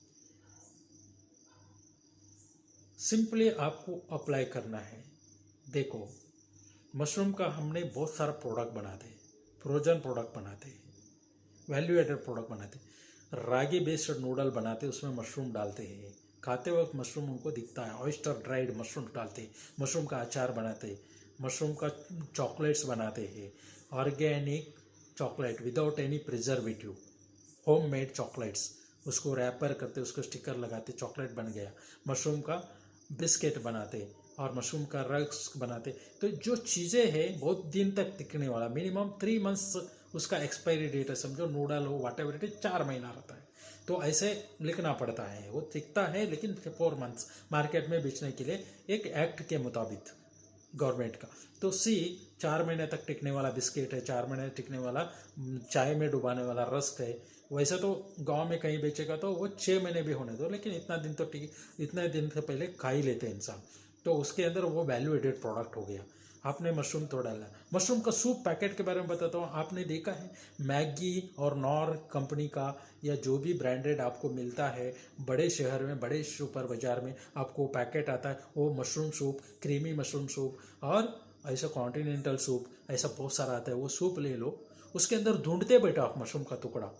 सिंपली आपको अप्लाई करना है। देखो, मशरूम का हमने बहुत सारा प्रोडक्ट बनाते हैं, फ्रोजन प्रोडक्ट बनाते हैं, वैल्यू एडेड प्रोडक्ट बनाते हैं, रागी बेस्ड नूडल बनाते हैं, उसमें मशरूम डालते हैं, खाते वक्त मशरूम उनको दिखता है, ऑयस्टर ड्राइड मशरूम डालते हैं, मशरूम का अचार बनाते हैं, मशरूम का चॉकलेट्स बनाते हैं, organic chocolate without any preservative, home made chocolates, उसको रैपर करते, उसको स्टिकर लगाते, चॉकलेट बन गया। मशरूम का बिस्किट बनाते और मशरूम का रस्क बनाते। तो जो चीज़ें हैं बहुत दिन तक टिकने वाला, मिनिमम 3 मंथ्स उसका एक्सपायरी डेट है, समझो नूडल हो वाट एवर इट इज 4 महीना रहता है, तो ऐसे लिखना पड़ता है। वो टिकता है लेकिन 4 मंथ्स मार्केट में बेचने के लिए, एक एक्ट के मुताबिक गवर्नमेंट का। तो 4 महीने तक टिकने वाला बिस्किट है, 4 महीने टिकने वाला चाय में डुबाने वाला रस्क है। वैसे तो गांव में कहीं बेचेगा तो वो 6 महीने भी होने दो, लेकिन इतना दिन तो टिक, इतने दिन से पहले खा ही लेते हैं इंसान, तो उसके अंदर वो वैल्यू एडेड प्रोडक्ट हो गया। आपने मशरूम तो डाला। मशरूम का सूप पैकेट के बारे में बताता हूँ, आपने देखा है मैगी और नॉर कंपनी का या जो भी ब्रांडेड आपको मिलता है बड़े शहर में, बड़े सुपर बाजार में आपको पैकेट आता है, वो mushroom soup, creamy mushroom soup, और ऐसा कॉन्टिनेंटल सूप, ऐसा बहुत सारा आता है। वो सूप ले लो, उसके अंदर ढूंढते बैठो आप मशरूम का टुकड़ा,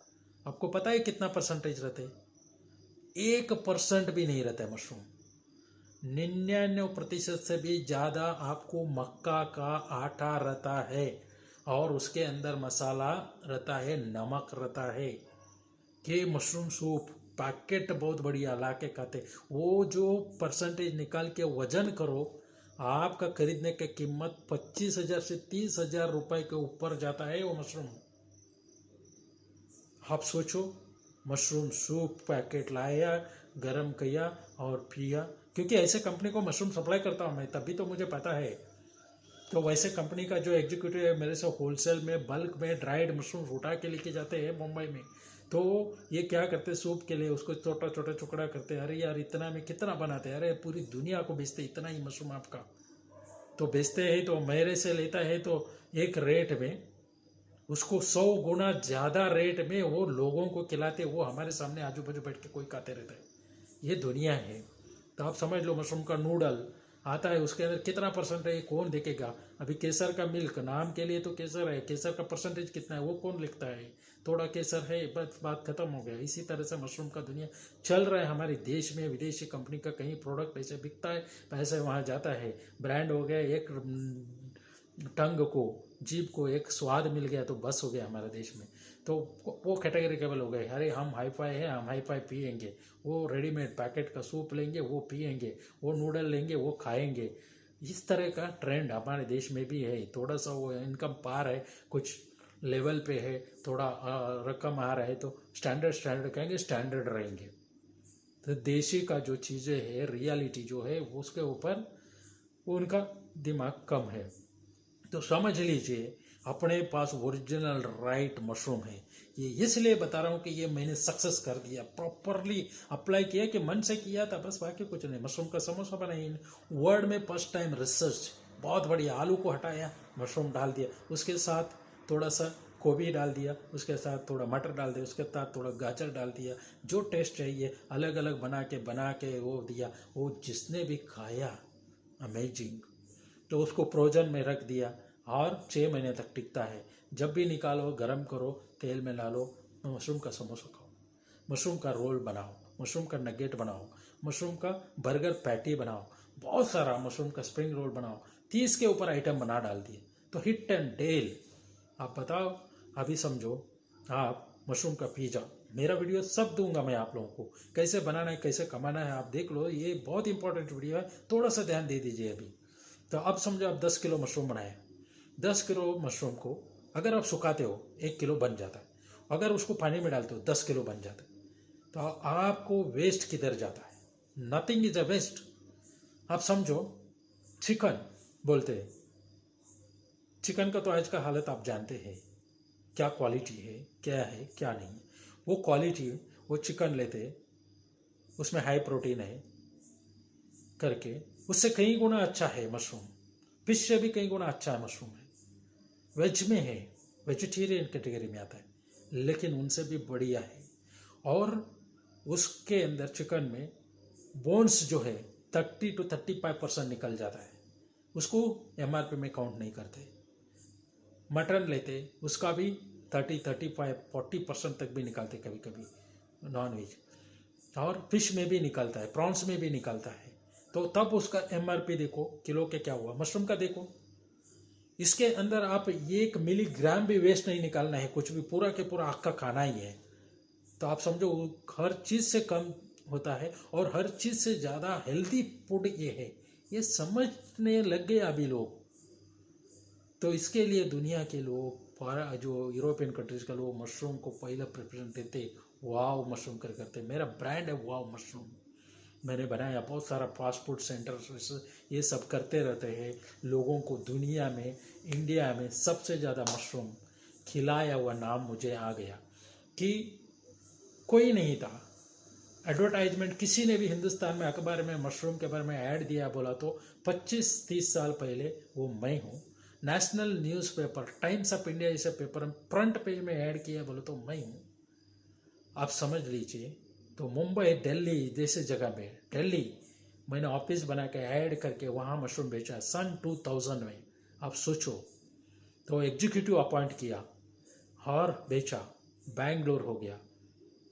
आपको पता है कितना परसेंटेज रहते हैं? 1% भी नहीं रहता है मशरूम। 99% से भी ज़्यादा आपको मक्का का आटा रहता है, और उसके अंदर मसाला रहता है, नमक रहता है। कि मशरूम सूप पैकेट बहुत बढ़िया ला के खाते, वो जो परसेंटेज निकाल के वजन करो, आपका खरीदने की कीमत 25,000 से 30,000 रुपए के ऊपर जाता है वो मशरूम। आप सोचो, मशरूम सूप पैकेट लाया, गरम किया और पिया, क्योंकि ऐसे कंपनी को मशरूम सप्लाई करता हूँ मैं, तभी तो मुझे पता है। तो वैसे कंपनी का जो एग्जीक्यूटिव है मेरे से होलसेल में बल्क में ड्राइड मशरूम उठा के लेके जाते हैं मुंबई में, तो ये क्या करते हैं सूप के लिए उसको छोटा छोटा टुकड़ा करते हैं। अरे यार इतना में कितना बनाते हैं, अरे पूरी दुनिया को बेचते इतना ही मशरूम आपका, तो बेचते हैं तो मेरे से लेता है तो एक रेट में, उसको 100 गुना ज़्यादा रेट में वो लोगों को खिलाते, वो हमारे सामने आजू बाजू बैठ के कोई खाते रहता है। ये दुनिया है। तो आप समझ लो मशरूम का नूडल, आता है उसके अंदर कितना परसेंट है ये कौन देखेगा? अभी केसर का मिल्क नाम के लिए तो केसर है, केसर का परसेंटेज कितना है वो कौन लिखता है? थोड़ा केसर है, बस बात खत्म हो गया। इसी तरह से मशरूम का दुनिया चल रहा है हमारे देश में। विदेशी कंपनी का कहीं प्रोडक्ट ऐसे बिकता है, पैसे वहाँ जाता है, ब्रांड हो गया, एक टंग को, जीभ को एक स्वाद मिल गया तो बस हो गया हमारे देश में। तो वो कैटेगरी केवल हो गए, अरे हम हाई फाई है, हम हाई फाई पियेंगे, वो रेडीमेड पैकेट का सूप लेंगे वो पियेंगे, वो नूडल लेंगे वो खाएंगे। इस तरह का ट्रेंड हमारे देश में भी है। थोड़ा सा वो इनकम पार है, कुछ लेवल पे है, थोड़ा रकम आ रहा है तो स्टैंडर्ड कहेंगे, स्टैंडर्ड रहेंगे। तो देशी का जो चीज़ें है, रियलिटी जो है उसके ऊपर उनका दिमाग कम है। तो समझ लीजिए अपने पास ओरिजिनल राइट मशरूम है। ये इसलिए बता रहा हूँ कि ये मैंने सक्सेस कर दिया, प्रॉपरली अप्लाई किया, कि मन से किया था बस, बाकी कुछ नहीं। मशरूम का समोसा बनाई वर्ल्ड में फर्स्ट टाइम, रिसर्च बहुत बढ़िया। आलू को हटाया, मशरूम डाल दिया, उसके साथ थोड़ा सा गोभी डाल दिया, उसके साथ थोड़ा मटर डाल दिया, उसके साथ थोड़ा गाजर डाल दिया, जो टेस्ट चाहिए अलग अलग बना के वो दिया। वो जिसने भी खाया अमेजिंग। तो उसको फ्रोजन में रख दिया और 6 महीने तक टिकता है। जब भी निकालो गरम करो, तेल में डालो, मशरूम का समोसा खाओ, मशरूम का रोल बनाओ, मशरूम का नगेट बनाओ, मशरूम का बर्गर पैटी बनाओ, बहुत सारा मशरूम का स्प्रिंग रोल बनाओ। 30 के ऊपर आइटम बना डाल दिए तो हिट एंड डेल। आप बताओ, अभी समझो आप मशरूम का पिज़्ज़ा, मेरा वीडियो सब दूंगा मैं आप लोगों को, कैसे बनाना है कैसे कमाना है, आप देख लो। ये बहुत इंपॉर्टेंट वीडियो है, थोड़ा सा ध्यान दे दीजिए अभी। तो अब समझो आप 10 किलो मशरूम बनाए। 10 किलो मशरूम को अगर आप सुखाते हो 1 किलो बन जाता है, अगर उसको पानी में डालते हो 10 किलो बन जाता है। तो आपको वेस्ट किधर जाता है? Nothing is a waste. आप समझो चिकन बोलते हैं, चिकन का तो आज का हालत आप जानते हैं, क्या क्वालिटी है क्या नहीं है। वो क्वालिटी, वो चिकन लेते, उसमें हाई प्रोटीन है करके, उससे कई गुना अच्छा है मशरूम, फिश से भी कई गुना अच्छा है मशरूम है। वेज में है, वेजिटेरियन कैटेगरी में आता है, लेकिन उनसे भी बढ़िया है। और उसके अंदर चिकन में बोन्स जो है 30 to 35% निकल जाता है, उसको MRP में काउंट नहीं करते। मटन लेते उसका भी 30, 35, 40% तक भी निकालते कभी कभी नॉन वेज। और फिश में भी निकलता है, प्रॉन्स में भी निकलता है। तो तब उसका MRP देखो किलो के क्या हुआ। मशरूम का देखो, इसके अंदर आप 1 मिलीग्राम भी वेस्ट नहीं निकालना है, कुछ भी, पूरा के पूरा आग का खाना ही है। तो आप समझो हर चीज़ से कम होता है और हर चीज़ से ज़्यादा हेल्दी फूड ये है। ये समझने लग गए अभी लोग। तो इसके लिए दुनिया के लोग, जो यूरोपियन कंट्रीज का लोग मशरूम को पहला प्रेफरेंस देते, वाव मशरूम करते। मेरा ब्रांड है वाव मशरूम, मैंने बनाया। बहुत सारा फास्ट फूड सेंटर ये सब करते रहते हैं लोगों को। दुनिया में, इंडिया में सबसे ज़्यादा मशरूम खिलाया हुआ नाम मुझे आ गया कि कोई नहीं था। एडवर्टाइजमेंट किसी ने भी हिंदुस्तान में अखबार में मशरूम के बारे में ऐड दिया बोला तो 25-30 साल पहले वो मैं हूँ। National newspaper times of India जैसे पेपर में फ्रंट पेज में ऐड किया बोलो तो मैं हूँ। आप समझ लीजिए। तो मुंबई, दिल्ली जैसे जगह में, दिल्ली मैंने ऑफिस बना के ऐड करके वहाँ मशरूम बेचा सन 2000 में। आप सोचो। तो एग्जीक्यूटिव अपॉइंट किया और बेचा। बैंगलोर हो गया,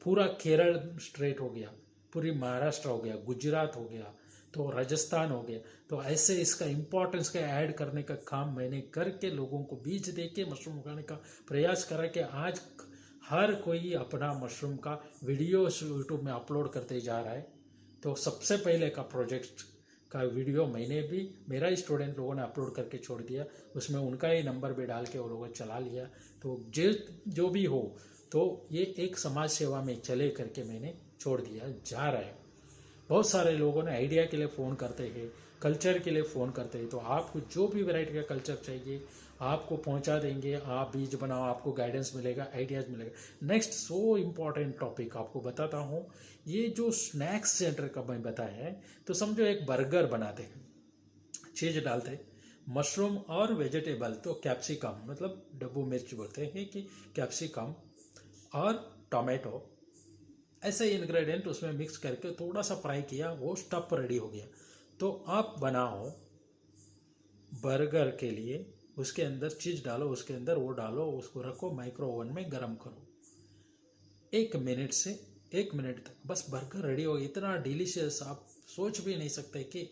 पूरा केरल स्टेट हो गया, पूरी महाराष्ट्र हो गया, गुजरात हो गया, तो राजस्थान हो गया। तो ऐसे इसका इम्पोर्टेंस का ऐड करने का काम मैंने करके लोगों को बीज दे के मशरूम उगाने का प्रयास करा कि आज हर कोई अपना मशरूम का वीडियो यूट्यूब में अपलोड करते जा रहा है। तो सबसे पहले का प्रोजेक्ट का वीडियो मैंने भी, मेरा ही स्टूडेंट लोगों ने अपलोड करके छोड़ दिया, उसमें उनका ही नंबर भी डाल के वो लोगों ने चला लिया। तो जो भी हो, तो ये एक समाज सेवा में चले करके मैंने छोड़ दिया, जा रहा है। बहुत सारे लोगों ने आइडिया के लिए फ़ोन करते हैं, कल्चर के लिए फ़ोन करते हैं। तो आपको जो भी वैरायटी का कल्चर चाहिए आपको पहुंचा देंगे। आप बीज बनाओ, आपको गाइडेंस मिलेगा, आइडियाज़ मिलेगा। नेक्स्ट सो इम्पॉर्टेंट टॉपिक आपको बताता हूँ। ये जो स्नैक्स सेंटर का मैं बताया है, तो समझो एक बर्गर बनाते हैं, चीज़ डालते, मशरूम और वेजिटेबल, तो कैप्सिकम मतलब डब्बू मिर्च बोलते हैं कि कैप्सिकम और टोमेटो, ऐसे इंग्रेडिएंट उसमें मिक्स करके थोड़ा सा फ्राई किया, वो स्टफ रेडी हो गया। तो तो आप बनाओ बर्गर के लिए, उसके अंदर चीज़ डालो, उसके अंदर वो डालो, उसको रखो माइक्रो ओवन में गर्म करो 1 मिनट से 1 मिनट तक, बस बर्गर रेडी हो। इतना डिलीशियस आप सोच भी नहीं सकते कि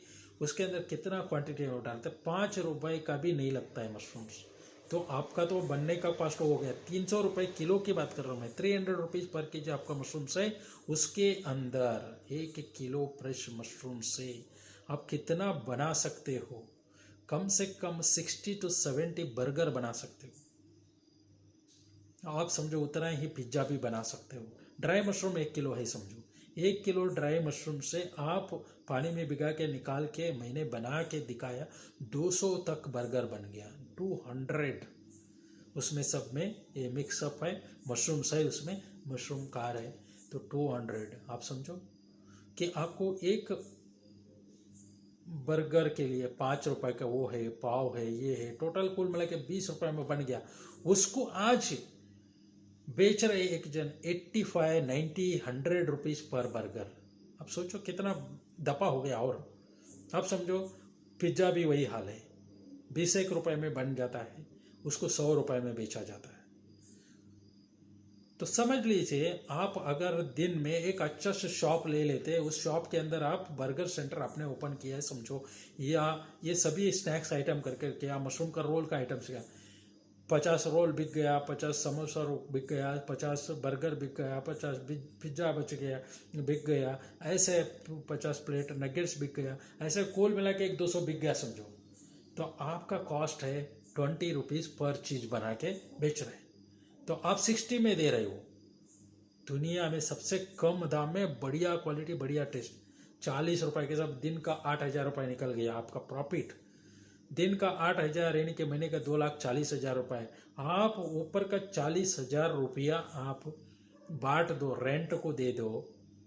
उसके अंदर कितना क्वांटिटी में डालते। 5 रुपए का भी नहीं लगता है मशरूम्स। तो आपका तो बनने का कॉस्ट हो गया 300 रुपये किलो की बात कर रहा हूँ मैं। 300 रुपीज़ पर के जी आपका मशरूम्स है। उसके अंदर 1 किलो फ्रेश मशरूम से आप कितना बना सकते हो? कम से कम 60 to 70 बर्गर बना सकते हो। आप समझो उतना ही पिज्ज़ा भी बना सकते हो। ड्राई मशरूम 1 किलो है समझो। 1 किलो ड्राई मशरूम से आप पानी में भिगा के निकाल के मैंने बना के दिखाया, 200 तक बर्गर बन गया। 200 उसमें सब में ये मिक्सअप है, मशरूम्स है, उसमें मशरूम कार है, तो 200 आप समझो कि आपको एक बर्गर के लिए 5 रुपए का वो है, पाव है, ये है, टोटल कुल मिला के 20 रुपए में बन गया। उसको आज बेच रहे एक जन 85, 90, 100 रुपीज़ पर बर्गर। अब सोचो कितना दफा हो गया। और अब समझो पिज्ज़ा भी वही हाल है, 20 रुपए में बन जाता है, उसको 100 रुपए में बेचा जाता है। तो समझ लीजिए आप अगर दिन में एक अच्छा सा शॉप ले लेते, उस शॉप के अंदर आप बर्गर सेंटर आपने ओपन किया है समझो, या ये सभी स्नैक्स आइटम करके क्या मशरूम का रोल का आइटम से 50 रोल बिक गया, 50 समोसा बिक गया, 50 बर्गर बिक गया, 50 पिज्ज़ा बिक गया, ऐसे 50 प्लेट नगेट्स बिक गया, ऐसे कुल मिला के 100-200 बिक गया समझो। तो आपका कॉस्ट है 20 रुपीज़ पर चीज़ बना के बेच रहे हैं, तो आप 60 में दे रहे हो। दुनिया में सबसे कम दाम में बढ़िया क्वालिटी, बढ़िया टेस्ट, 40 रुपए के सब दिन का 8,000 रुपये निकल गया आपका प्रॉफिट। दिन का 8,000 यानी कि महीने का 2,40,000 रुपये। आप ऊपर का 40,000 रुपया आप बांट दो, रेंट को दे दो,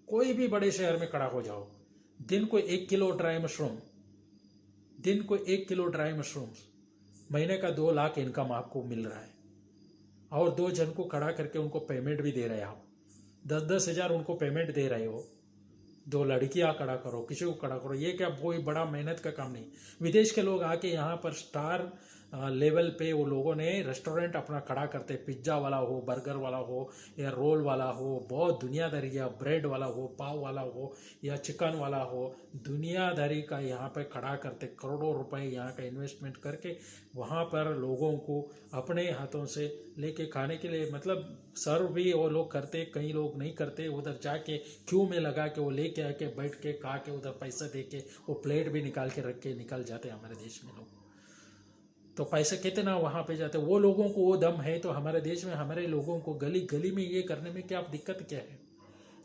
कोई भी बड़े शहर में खड़ा हो जाओ। दिन को 1 किलो ड्राई मशरूम, दिन को 1 किलो ड्राई मशरूम, महीने का 2 लाख इनकम आपको मिल रहा है। और 2 जन को खड़ा करके उनको पेमेंट भी दे रहे हैं आप, 10-10 हज़ार उनको पेमेंट दे रहे हो। 2 लड़कियां खड़ा करो, किसी को खड़ा करो, ये क्या कोई बड़ा मेहनत का काम नहीं। विदेश के लोग आके यहाँ पर स्टार लेवल पे वो लोगों ने रेस्टोरेंट अपना खड़ा करते, पिज्ज़ा वाला हो, बर्गर वाला हो, या रोल वाला हो, बहुत दुनियादारी, या ब्रेड वाला हो, पाव वाला हो, या चिकन वाला हो, दुनियादारी का यहाँ पे खड़ा करते, करोड़ों रुपए यहाँ का इन्वेस्टमेंट करके वहाँ पर लोगों को अपने हाथों से लेके खाने के लिए, मतलब सर्व भी वो लोग करते, कई लोग नहीं करते, उधर जाके क्यू में लगा के वो लेके आके बैठ के खा के उधर पैसा दे के वो प्लेट भी निकाल के रख के निकल जाते हैं हमारे देश में लोग। तो पैसे कितना वहाँ पे जाते, वो लोगों को वो दम है, तो हमारे देश में हमारे लोगों को गली गली में ये करने में क्या दिक्कत क्या है?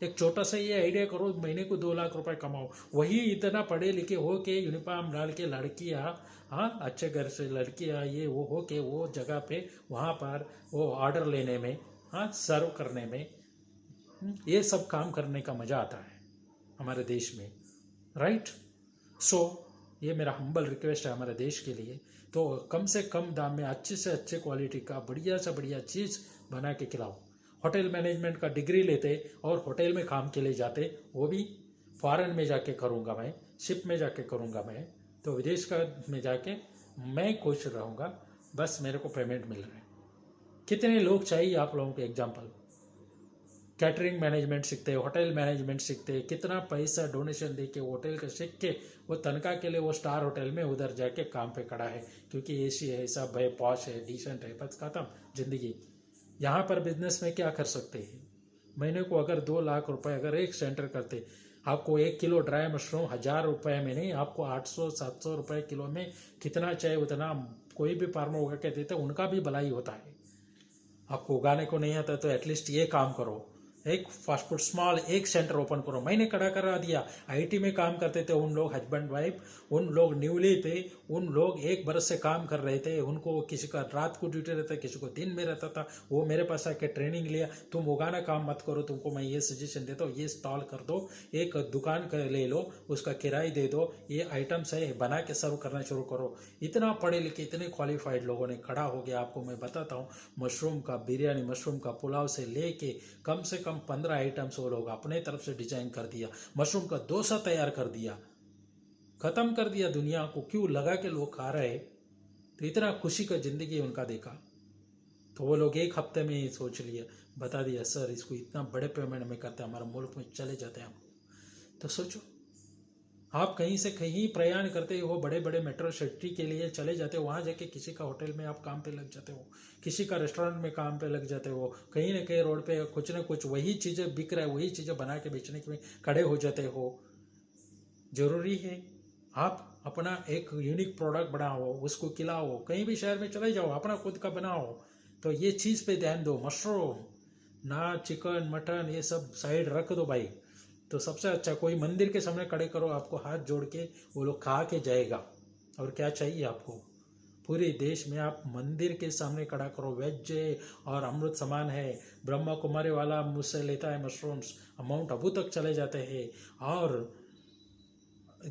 एक छोटा सा ये आइडिया करो, महीने को 2 लाख रुपए कमाओ। वही इतना पढ़े लिखे हो के यूनिफॉर्म डाल के लड़कियाँ, हाँ अच्छे घर से लड़कियाँ ये वो हो के वो जगह पे वहाँ पर वो ऑर्डर लेने में, हाँ सर्व करने में, ये सब काम करने का मज़ा आता है हमारे देश में, राइट। सो ये मेरा हम्बल रिक्वेस्ट है हमारे देश के लिए, तो कम से कम दाम में अच्छे से अच्छे क्वालिटी का बढ़िया से बढ़िया चीज़ बना के खिलाओ। होटल मैनेजमेंट का डिग्री लेते और होटल में काम के लिए जाते, वो भी फॉरेन में जाके करूँगा मैं, शिप में जाके करूँगा मैं, तो विदेश का में जाके मैं खुश रहूँगा, बस मेरे को पेमेंट मिल रहा है। कितने लोग चाहिए आप लोगों के एग्जाम्पल? कैटरिंग मैनेजमेंट सीखते, होटल मैनेजमेंट सीखते, कितना पैसा डोनेशन दे के होटल का सीख के वो तनख्वाह के लिए वो स्टार होटल में उधर जाके काम पे खड़ा है, क्योंकि एसी है, सब है, पॉश है, डिसेंट है, बस खत्म जिंदगी। यहाँ पर बिजनेस में क्या कर सकते हैं? महीने को अगर 2 लाख रुपए अगर एक सेंटर करते, आपको 1 किलो ड्राई मशरूम 1,000 रुपये में नहीं, आपको 800-700 रुपये किलो में कितना चाहिए उतना कोई भी फार्मर उगा के देते, उनका भी भलाई होता है। आपको उगाने को नहीं आता तो एटलीस्ट ये काम करो, एक फास्ट फूड स्मॉल एक सेंटर ओपन करो। मैंने खड़ा करा दिया। आईटी में काम करते थे उन लोग, हस्बैंड वाइफ, उन लोग न्यूली थे, उन लोग 1 बरस से काम कर रहे थे, उनको किसी का रात को ड्यूटी रहता, किसी को दिन में रहता था। वो मेरे पास आके ट्रेनिंग लिया, तुम उगाना काम मत करो, तुमको मैं ये सजेशन देता हूँ, ये स्टॉल कर दो, एक दुकान ले लो, उसका किराया दे दो, ये आइटम्स है, बना के सर्व करना शुरू करो। इतना पढ़े लिखे, इतने क्वालिफाइड लोगों ने खड़ा हो गया। आपको मैं बताता हूँ, मशरूम का बिरयानी, मशरूम का पुलाव से लेके कम से कम 15 आइटम्स वो लोग अपने तरफ से डिजाइन कर दिया, मशरूम का डोसा तैयार कर दिया, ख़त्म कर दिया दुनिया को, क्यों लगा के लोग खा रहे, तो इतना खुशी का ज़िंदगी उनका देखा। तो वो लोग एक हफ्ते में ही सोच लिया, बता दिया सर इसको इतना बड़े पेमेंट में करते हैं, हमारे मुल्क में चले जाते हैं हम। तो सोचो, आप कहीं से कहीं प्रयाण करते हो, बड़े बड़े मेट्रो सिटी के लिए चले जाते हो, वहाँ जाके किसी का होटल में आप काम पे लग जाते हो, किसी का रेस्टोरेंट में काम पे लग जाते हो, कहीं ना कहीं रोड पे कुछ ना कुछ वही चीज़ें बिक रहा है, वही चीज़ें बना के बेचने के लिए खड़े हो जाते हो। जरूरी है आप अपना एक यूनिक प्रोडक्ट बनाओ, उसको खिलाओ, कहीं भी शहर में चले जाओ, अपना खुद का बनाओ। तो ये चीज़ पे ध्यान दो, मशरूम ना, चिकन मटन ये सब साइड रख दो भाई। तो सबसे अच्छा कोई मंदिर के सामने खड़े करो, आपको हाथ जोड़ के वो लोग खा के जाएगा। और क्या चाहिए आपको, पूरे देश में आप मंदिर के सामने खड़ा करो, वेज और अमृत समान है। ब्रह्मा कुमारी वाला मुझसे लेता है मशरूम्स, अमाउंट अबू तक चले जाते हैं। और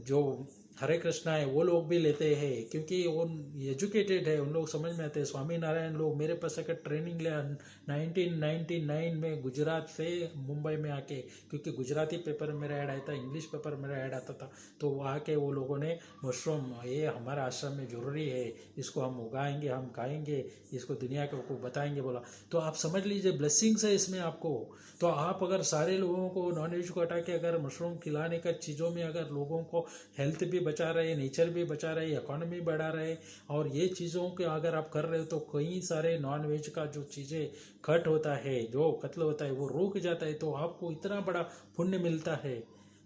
जो हरे कृष्णा है वो लोग भी लेते हैं, क्योंकि वो एजुकेटेड है, उन लोग समझ में आते हैं। स्वामी नारायण लोग मेरे पास आकर ट्रेनिंग लिया 1999 में गुजरात से मुंबई में आके, क्योंकि गुजराती पेपर में मेरा ऐड आया था, इंग्लिश पेपर में मेरा ऐड आता था। तो वहाँ के वो लोगों ने मशरूम ये हमारे आश्रम में ज़रूरी है, इसको हम उगाएंगे, हम खाएंगे, इसको दुनिया को बताएंगे बोला। तो आप समझ लीजिए ब्लेसिंग्स है इसमें आपको। तो आप अगर सारे लोगों को नॉनवेज को हटा के अगर मशरूम खिलाने का चीज़ों में अगर लोगों को हेल्थ भी बचा रहे, नेचर भी बचा रहे, इकोनॉमी बढ़ा रहे, और ये चीज़ों के अगर आप कर रहे हो, तो कई सारे नॉनवेज का जो चीज़ें कट होता है, जो कत्ल होता है, वो रुक जाता है। तो आपको इतना बड़ा पुण्य मिलता है।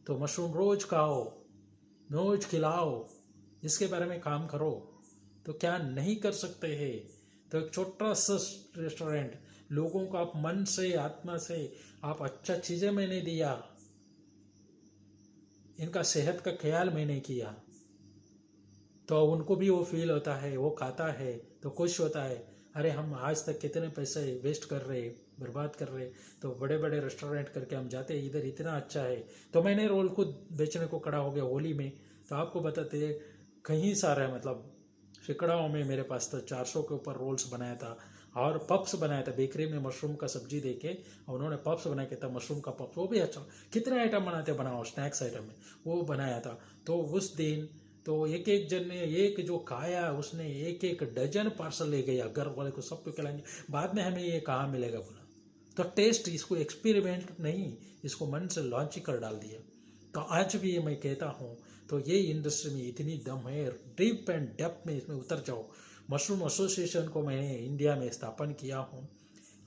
तो मशरूम रोज खाओ, रोज खिलाओ, इसके बारे में काम करो। तो क्या नहीं कर सकते हैं। तो एक छोटा सा रेस्टोरेंट, लोगों को आप मन से आत्मा से आप अच्छा चीज़ें मैंने दिया, इनका सेहत का ख्याल मैंने किया, तो उनको भी वो फील होता है, वो खाता है तो खुश होता है। अरे हम आज तक कितने पैसे वेस्ट कर रहे, बर्बाद कर रहे, तो बड़े बड़े रेस्टोरेंट करके हम जाते हैं, इधर इतना अच्छा है। तो मैंने रोल खुद बेचने को खड़ा हो गया होली में। तो आपको बताते कहीं सारा मतलब सैकड़ों में मेरे पास तो 400 के ऊपर रोल्स बनाया था। और पप्स बनाया था बेकरी में, मशरूम का सब्जी देके उन्होंने पप्स बनाया था, मशरूम का पप्स, वो भी अच्छा। कितने आइटम बनाते बनाओ, स्नैक्स आइटम में वो बनाया था। तो उस दिन तो एक एक जन ने एक जो खाया, उसने एक एक डजन पार्सल ले गया, घर वाले को सबको खिलाएंगे, बाद में हमें ये कहाँ मिलेगा बोला। तो टेस्ट, इसको एक्सपेरिमेंट नहीं, इसको मन से लॉन्च कर डाल दिया। तो आज भी ये मैं कहता हूँ, तो ये इंडस्ट्री में इतनी दम है, डीप एंड डेप्थ में इसमें उतर जाओ। मशरूम एसोसिएशन को मैंने इंडिया में स्थापन किया हूँ,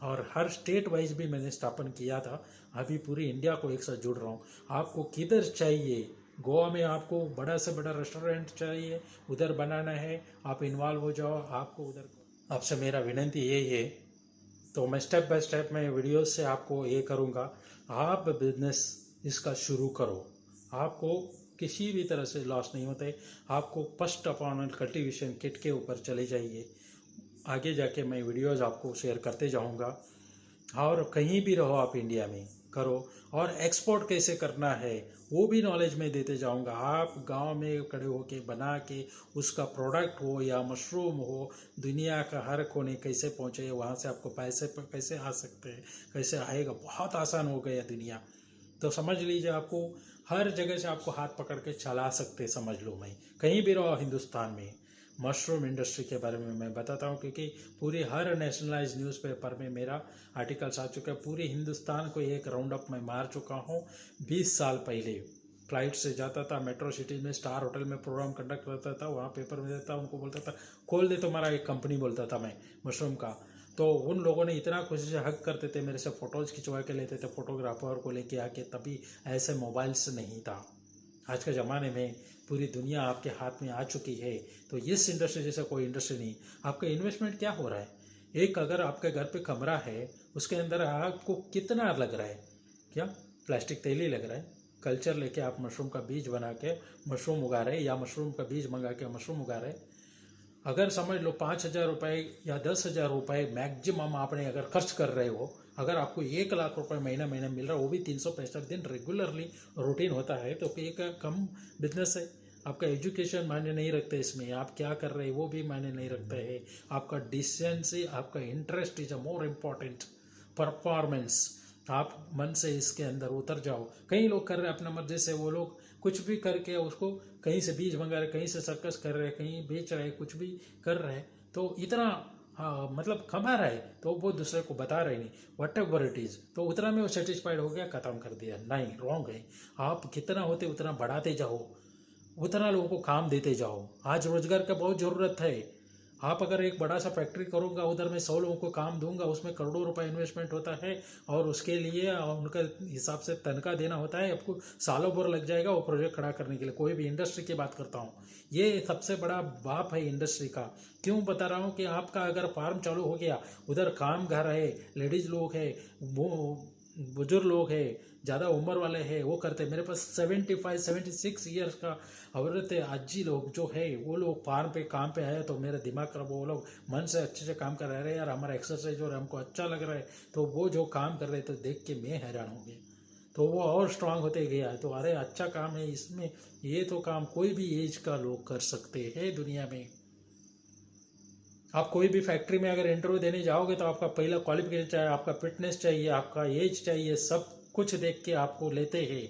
और हर स्टेट वाइज भी मैंने स्थापन किया था। अभी पूरी इंडिया को एक साथ जुड़ रहा हूँ। आपको किधर चाहिए, गोवा में आपको बड़ा से बड़ा रेस्टोरेंट चाहिए, उधर बनाना है, आप इन्वॉल्व हो जाओ, आपको उधर। आपसे मेरा विनती यही है, तो मैं स्टेप बाय स्टेप में वीडियोस से आपको ये करूँगा। आप बिजनेस इसका शुरू करो, आपको किसी भी तरह से लॉस नहीं होता है। आपको फर्स्ट अपॉन कल्टीवेशन किट के ऊपर चले जाइए, आगे जाके मैं वीडियोस आपको शेयर करते जाऊँगा। और कहीं भी रहो आप इंडिया में करो, और एक्सपोर्ट कैसे करना है वो भी नॉलेज में देते जाऊंगा। आप गांव में खड़े होके बना के उसका प्रोडक्ट हो या मशरूम हो, दुनिया का हर कोने कैसे पहुंचे, वहाँ से आपको पैसे कैसे आ सकते हैं, कैसे आएगा, बहुत आसान हो गया दुनिया। तो समझ लीजिए, आपको हर जगह से आपको हाथ पकड़ के चला सकते, समझ लो। मैं कहीं भी रहो हिंदुस्तान में, मशरूम इंडस्ट्री के बारे में मैं बताता हूँ, क्योंकि पूरी हर नेशनलाइज न्यूज़पेपर में मेरा आर्टिकल्स आ चुका है। पूरे हिंदुस्तान को एक राउंड अप में मार चुका हूँ। 20 साल पहले फ्लाइट से जाता था, मेट्रो सिटी में स्टार होटल में प्रोग्राम कंडक्ट करता था, वहाँ पेपर में देता, उनको बोलता था खोल दे तुम्हारा एक कंपनी, बोलता था मैं मशरूम का। तो उन लोगों ने इतना खुशी से हक करते थे, मेरे से फ़ोटोज़ खिंचवा के लेते थे, फोटोग्राफर को लेके आके। तभी ऐसे मोबाइल्स नहीं था। आज के ज़माने में पूरी दुनिया आपके हाथ में आ चुकी है। तो इस इंडस्ट्री जैसे कोई इंडस्ट्री नहीं। आपका इन्वेस्टमेंट क्या हो रहा है, एक अगर आपके घर पे कमरा है, उसके अंदर आपको कितना लग रहा है, क्या प्लास्टिक तेल ही लग रहा है। कल्चर लेके आप मशरूम का बीज बना के मशरूम उगा रहे, या मशरूम का बीज मंगा के मशरूम उगा रहे। अगर समझ लो 5,000 रुपये या 10,000 रुपये मैक्सिमम आपने अगर खर्च कर रहे हो, अगर आपको 1,00,000 रुपये महीना मिल रहा है, वो भी 365 दिन रेगुलरली रूटीन होता है, तो एक कम बिजनेस है। आपका एजुकेशन मायने नहीं रखते इसमें, आप क्या कर रहे हैं वो भी मायने नहीं रखता है। आपका डिसेंसी, आपका interest is a more important performance. आप मन से इसके अंदर उतर जाओ। कई लोग कर रहे हैं अपना मर्जी से, वो लोग कुछ भी करके उसको कहीं से बीज मंगा रहे, कहीं से सर्कस कर रहे, कहीं बेच रहे, कुछ भी कर रहे, तो इतना मतलब कमा रहा है, तो वो दूसरे को बता रहे नहीं, वट एवर इट इज़, तो उतना में वो सेटिस्फाइड हो गया, ख़त्म कर दिया। नहीं, रॉन्ग है। आप कितना होते उतना बढ़ाते जाओ, उतना लोगों को काम देते जाओ। आज रोजगार का बहुत ज़रूरत है। आप अगर एक बड़ा सा फैक्ट्री करूँगा, उधर मैं 100 लोगों को काम दूंगा, उसमें करोड़ों रुपए इन्वेस्टमेंट होता है और उसके लिए उनका हिसाब से तनख्वाह देना होता है। आपको सालों भर लग जाएगा वो प्रोजेक्ट खड़ा करने के लिए। कोई भी इंडस्ट्री की बात करता हूँ, ये सबसे बड़ा बाप है इंडस्ट्री का। क्यों बता रहा हूँ कि आपका अगर फार्म चालू हो गया, उधर काम घर है, लेडीज लोग है, वो बुजुर्ग लोग है, ज़्यादा उम्र वाले हैं, वो करते। मेरे पास 75-76 ईयर्स का औरत है, अज्जी लोग जो है, वो लोग फार्म पे काम पे आए तो मेरा दिमाग खराब। वो लोग मन से अच्छे से काम कर रहे हैं यार, हमारा एक्सरसाइज और हमको अच्छा लग रहा है, तो वो जो काम कर रहे तो देख के मैं हैरान हो गया। तो वो और स्ट्रांग होते गया है। तो अरे अच्छा काम है इसमें, ये तो काम कोई भी एज का लोग कर सकते हैं दुनिया में। आप कोई भी फैक्ट्री में अगर इंटरव्यू देने जाओगे तो आपका पहला क्वालिफिकेशन चाहिए, आपका फिटनेस चाहिए, आपका एज चाहिए, सब कुछ देख के आपको लेते हैं।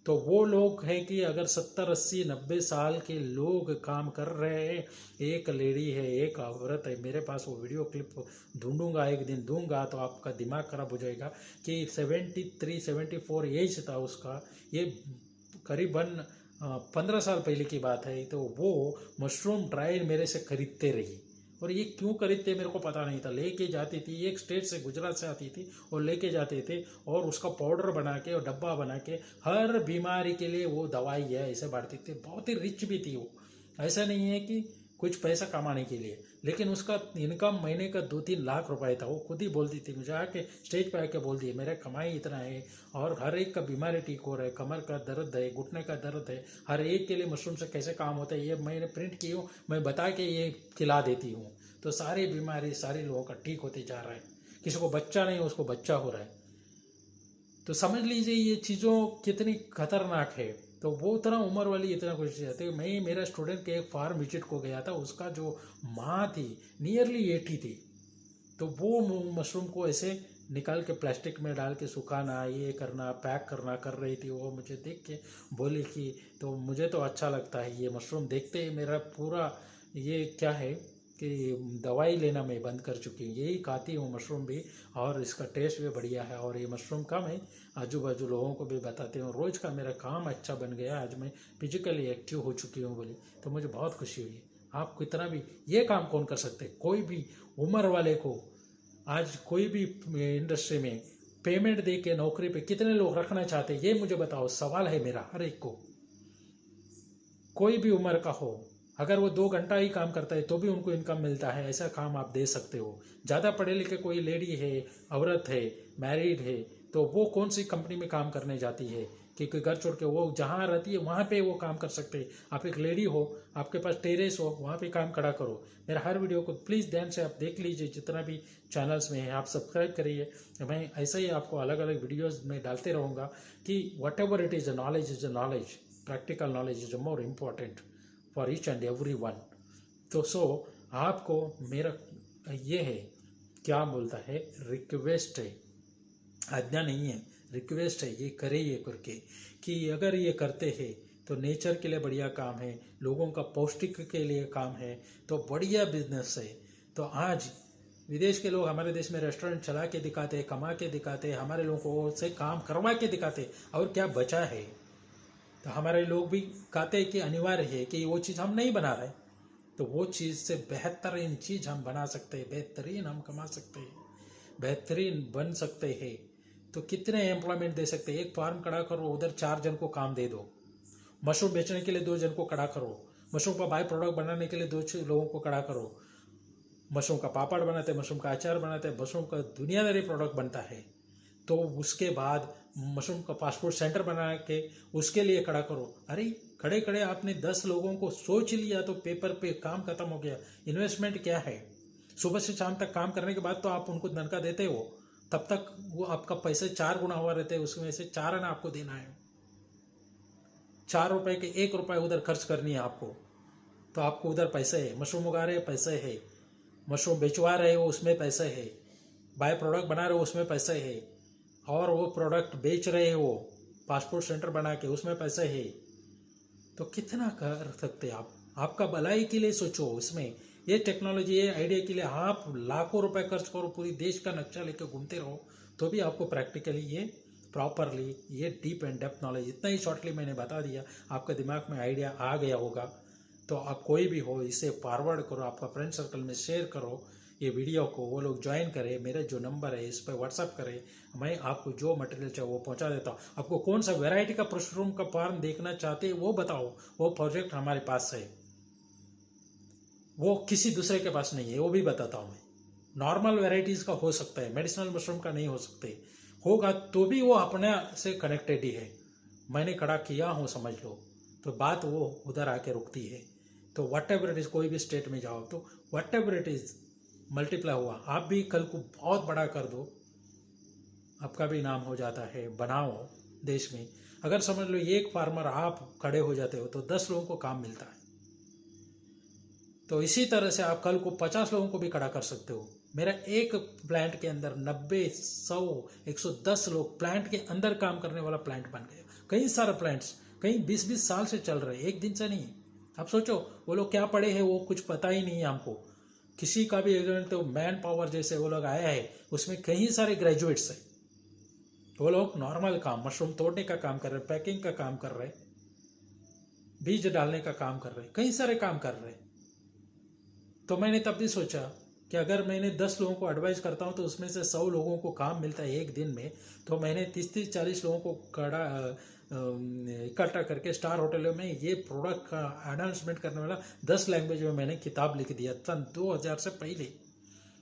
तो वो लोग हैं कि अगर 70, 80, 90 साल के लोग काम कर रहे हैं, एक लेडी है, एक औरत है, मेरे पास वो वीडियो क्लिप ढूंढूंगा, एक दिन दूंगा, तो आपका दिमाग खराब हो जाएगा कि 73, 74 एज था उसका। ये करीबन 15 साल पहले की बात है। तो वो मशरूम ड्राई मेरे से खरीदते रही, और ये क्यों खरीदते मेरे को पता नहीं था। लेके जाती थी, एक स्टेट से, गुजरात से आती थी और लेके जाते थे, और उसका पाउडर बना के और डब्बा बना के हर बीमारी के लिए वो दवाई है ऐसे बांटती थी। बहुत ही रिच भी थी वो, ऐसा नहीं है कि कुछ पैसा कमाने के लिए, लेकिन उसका इनकम महीने का 2-3 लाख रुपए था। वो खुद ही बोलती थी, मुझे आके स्टेज पे आके बोलती है, मेरा कमाई इतना है और हर एक का बीमारी ठीक हो रहा है, कमर का दर्द है, घुटने का दर्द है, हर एक के लिए मशरूम से कैसे काम होता है ये मैंने प्रिंट की हूँ, मैं बता के ये खिला देती हूँ। तो सारी बीमारी सारे लोगों का ठीक होते जा रहा है। किसी को बच्चा नहीं, उसको बच्चा हो रहा है। तो समझ लीजिए ये चीज़ों कितनी खतरनाक है। तो वो उतना उम्र वाली इतना कुछ जाते। मैं मेरा स्टूडेंट के एक फार्म विजिट को गया था, उसका जो माँ थी नियरली 80 थी। तो वो मशरूम को ऐसे निकाल के प्लास्टिक में डाल के सुखाना, ये करना, पैक करना कर रही थी। वो मुझे देख के बोली कि तो मुझे तो अच्छा लगता है ये मशरूम। देखते ही मेरा पूरा ये क्या है कि दवाई लेना मैं बंद कर चुकी हूँ, यही खाती हूँ मशरूम भी, और इसका टेस्ट भी बढ़िया है। और ये मशरूम का मैं आजू बाजू लोगों को भी बताती हूँ। रोज़ का मेरा काम अच्छा बन गया, आज मैं फिजिकली एक्टिव हो चुकी हूँ बोली, तो मुझे बहुत खुशी हुई। आप कितना भी ये काम कौन कर सकते, कोई भी उम्र वाले को। आज कोई भी इंडस्ट्री में पेमेंट दे के नौकरी पे कितने लोग रखना चाहते हैं, ये मुझे बताओ, सवाल है मेरा हर एक को। कोई भी उम्र का हो, अगर वो 2 घंटा ही काम करता है तो भी उनको इनकम मिलता है, ऐसा काम आप दे सकते हो। ज़्यादा पढ़े लिखे कोई लेडी है, औरत है, मैरिड है, तो वो कौन सी कंपनी में काम करने जाती है, क्योंकि घर छोड़ के वो जहाँ रहती है वहाँ पे वो काम कर सकते हैं। आप एक लेडी हो, आपके पास टेरेस हो, वहाँ पे काम खड़ा करो। मेरा हर वीडियो को प्लीज़ ध्यान से आप देख लीजिए, जितना भी चैनल्स में है आप सब्सक्राइब करिए। मैं ऐसे ही आपको अलग अलग वीडियोज़ में डालते रहूँगा कि what ever it is, knowledge is a knowledge, practical knowledge is more important for each and every one. तो आपको मेरा ये है, क्या बोलता है, रिक्वेस्ट है, आज्ञा नहीं है, रिक्वेस्ट है, ये करे ये करके, कि अगर ये करते हैं तो नेचर के लिए बढ़िया काम है, लोगों का पौष्टिक के लिए काम है, तो बढ़िया बिजनेस है। तो आज विदेश के लोग हमारे देश में रेस्टोरेंट चला के दिखाते, कमा के दिखाते, हमारे लोगों से काम करवा के दिखाते, और क्या बचा है। तो हमारे लोग भी कहते हैं कि अनिवार्य है कि वो चीज़ हम नहीं बना रहे, तो वो चीज़ से बेहतरीन चीज़ हम बना सकते हैं, बेहतरीन हम कमा सकते हैं, बेहतरीन बन सकते हैं। तो कितने एम्प्लॉयमेंट दे सकते हैं। एक फार्म खड़ा करो, उधर 4 जन को काम दे दो। मशरूम बेचने के लिए 2 जन को खड़ा करो। मशरूम का बाय प्रोडक्ट बनाने के लिए 2 लोगों को खड़ा करो। मशरूम का पापड़ बनाते हैं, मशरूम का अचार बनाते हैं, मशरूम का दुनियादारी प्रोडक्ट बनता है। तो उसके बाद मशरूम का पासपोर्ट सेंटर बना के उसके लिए खड़ा करो। अरे खड़े खड़े आपने 10 लोगों को सोच लिया तो पेपर पे काम खत्म हो गया। इन्वेस्टमेंट क्या है, सुबह से शाम तक काम करने के बाद तो आप उनको तनख्वाह देते हो, तब तक वो आपका पैसे 4 गुना हुआ रहते हैं, उसमें से 4 आना आपको देना है। 4 रुपए के 1 रुपए उधर खर्च करनी है आपको, तो आपको उधर पैसे है। मशरूम उगा रहे पैसे है, मशरूम बेचवा रहे हो उसमें पैसे है, बाय प्रोडक्ट बना रहे हो उसमें पैसे है, और वो प्रोडक्ट बेच रहे हो पासपोर्ट सेंटर बना के उसमें पैसे है, तो कितना कर सकते आप? आपका भलाई के लिए सोचो। इसमें ये टेक्नोलॉजी, ये आइडिया के लिए आप लाखों रुपए खर्च करो, पूरी देश का नक्शा लेकर घूमते रहो, तो भी आपको प्रैक्टिकली ये प्रॉपरली ये डीप एंड डेप्थ नॉलेज इतना ही शॉर्टली मैंने बता दिया, आपके दिमाग में आइडिया आ गया होगा। तो आप कोई भी हो इसे फॉरवर्ड करो, आपका फ्रेंड सर्कल में शेयर करो ये वीडियो को, वो लोग ज्वाइन करें। मेरा जो नंबर है इस पर व्हाट्सअप करें, मैं आपको जो मटेरियल चाहिए वो पहुंचा देता हूँ। आपको कौन सा वैरायटी का मशरूम का फार्म देखना चाहते हैं वो बताओ, वो प्रोजेक्ट हमारे पास है, वो किसी दूसरे के पास नहीं है, वो भी बताता हूँ मैं। नॉर्मल वेराइटीज़ का हो सकता है, मेडिसिनल मशरूम का नहीं हो सकते, होगा तो भी वो अपने से कनेक्टेड ही है। मैंने खड़ा किया हूँ समझ लो, तो बात वो उधर आके रुकती है। तो वट एवर इट इज़, कोई भी स्टेट में जाओ तो what ever it is multiply हुआ, आप भी कल को बहुत बड़ा कर दो, आपका भी नाम हो जाता है। बनाओ देश में, अगर समझ लो एक फार्मर आप खड़े हो जाते हो तो 10 लोगों को काम मिलता है। तो इसी तरह से आप कल को 50 लोगों को भी खड़ा कर सकते हो। मेरा एक प्लांट के अंदर 90, 100, 110 लोग प्लांट के अंदर काम करने वाला प्लांट बन गया। कई सारे प्लांट्स कहीं 20-20 साल से चल रहे, एक दिन से नहीं। आप सोचो वो लोग क्या पढ़े हैं, वो कुछ पता ही नहीं है हमको। किसी का भी तो मैन पावर जैसे वो लोग आया है, उसमें कई सारे ग्रेजुएट्स हैं। वो लोग नॉर्मल काम, मशरूम तोड़ने का काम कर रहे, पैकिंग का काम कर रहे, बीज डालने का काम कर रहे, कई सारे काम कर रहे। तो मैंने तब भी सोचा कि अगर मैंने 10 लोगों को एडवाइस करता हूँ तो उसमें से 100 लोगों को काम मिलता है एक दिन में, तो मैंने 30-40 लोगों को इकट्ठा करके स्टार होटलों में ये प्रोडक्ट का अनाउंसमेंट करने वाला 10 लैंग्वेज में मैंने किताब लिख दिया सन 2000 से पहले।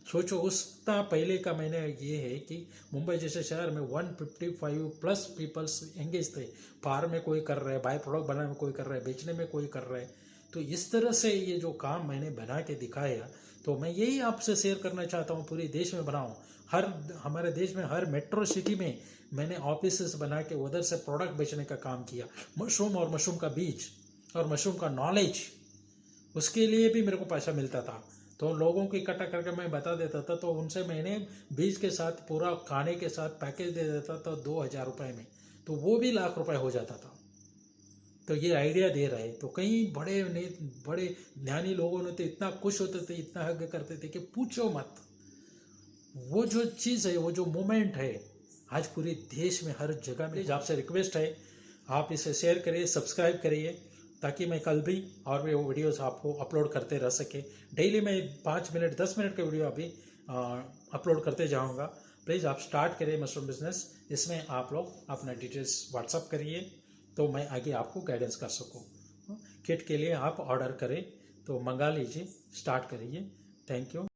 सोचो उसका पहले का मैंने ये है कि मुंबई जैसे शहर में 155 प्लस पीपल्स एंगेज थे। फार्म में कोई कर रहे, बाय प्रोडक्ट बनाने में कोई कर रहा है, बेचने में कोई कर रहा है। तो इस तरह से ये जो काम मैंने बना के दिखाया, तो मैं यही आपसे शेयर करना चाहता हूँ, पूरे देश में बनाऊँ। हमारे देश में हर मेट्रो सिटी में मैंने ऑफिस बना के उधर से प्रोडक्ट बेचने का काम किया। मशरूम और मशरूम का बीज और मशरूम का नॉलेज, उसके लिए भी मेरे को पैसा मिलता था। तो लोगों को इकट्ठा करके मैं बता देता था, तो उनसे मैंने बीज के साथ पूरा खाने के साथ पैकेज दे देता था 2000 रुपये में, तो वो भी लाख रुपए हो जाता था। तो ये आइडिया दे रहे, तो कई बड़े ज्ञानी लोगों ने तो इतना खुश होते थे, इतना हग करते थे कि पूछो मत। वो जो चीज़ है, वो जो मोमेंट है, आज पूरे देश में हर जगह में। आपसे रिक्वेस्ट है आप इसे शेयर करिए, सब्सक्राइब करिए, ताकि मैं कल भी और भी वीडियोस आपको अपलोड करते रह सके। डेली मैं 5 मिनट 10 मिनट का वीडियो अभी अपलोड करते जाऊंगा। प्लीज़ आप स्टार्ट करिए मशरूम बिजनेस। इसमें आप लोग अपना डिटेल्स व्हाट्सअप करिए, तो मैं आगे आपको गाइडेंस कर सकूँ। किट के लिए आप ऑर्डर करें तो मंगा लीजिए, स्टार्ट करिए। Thank you.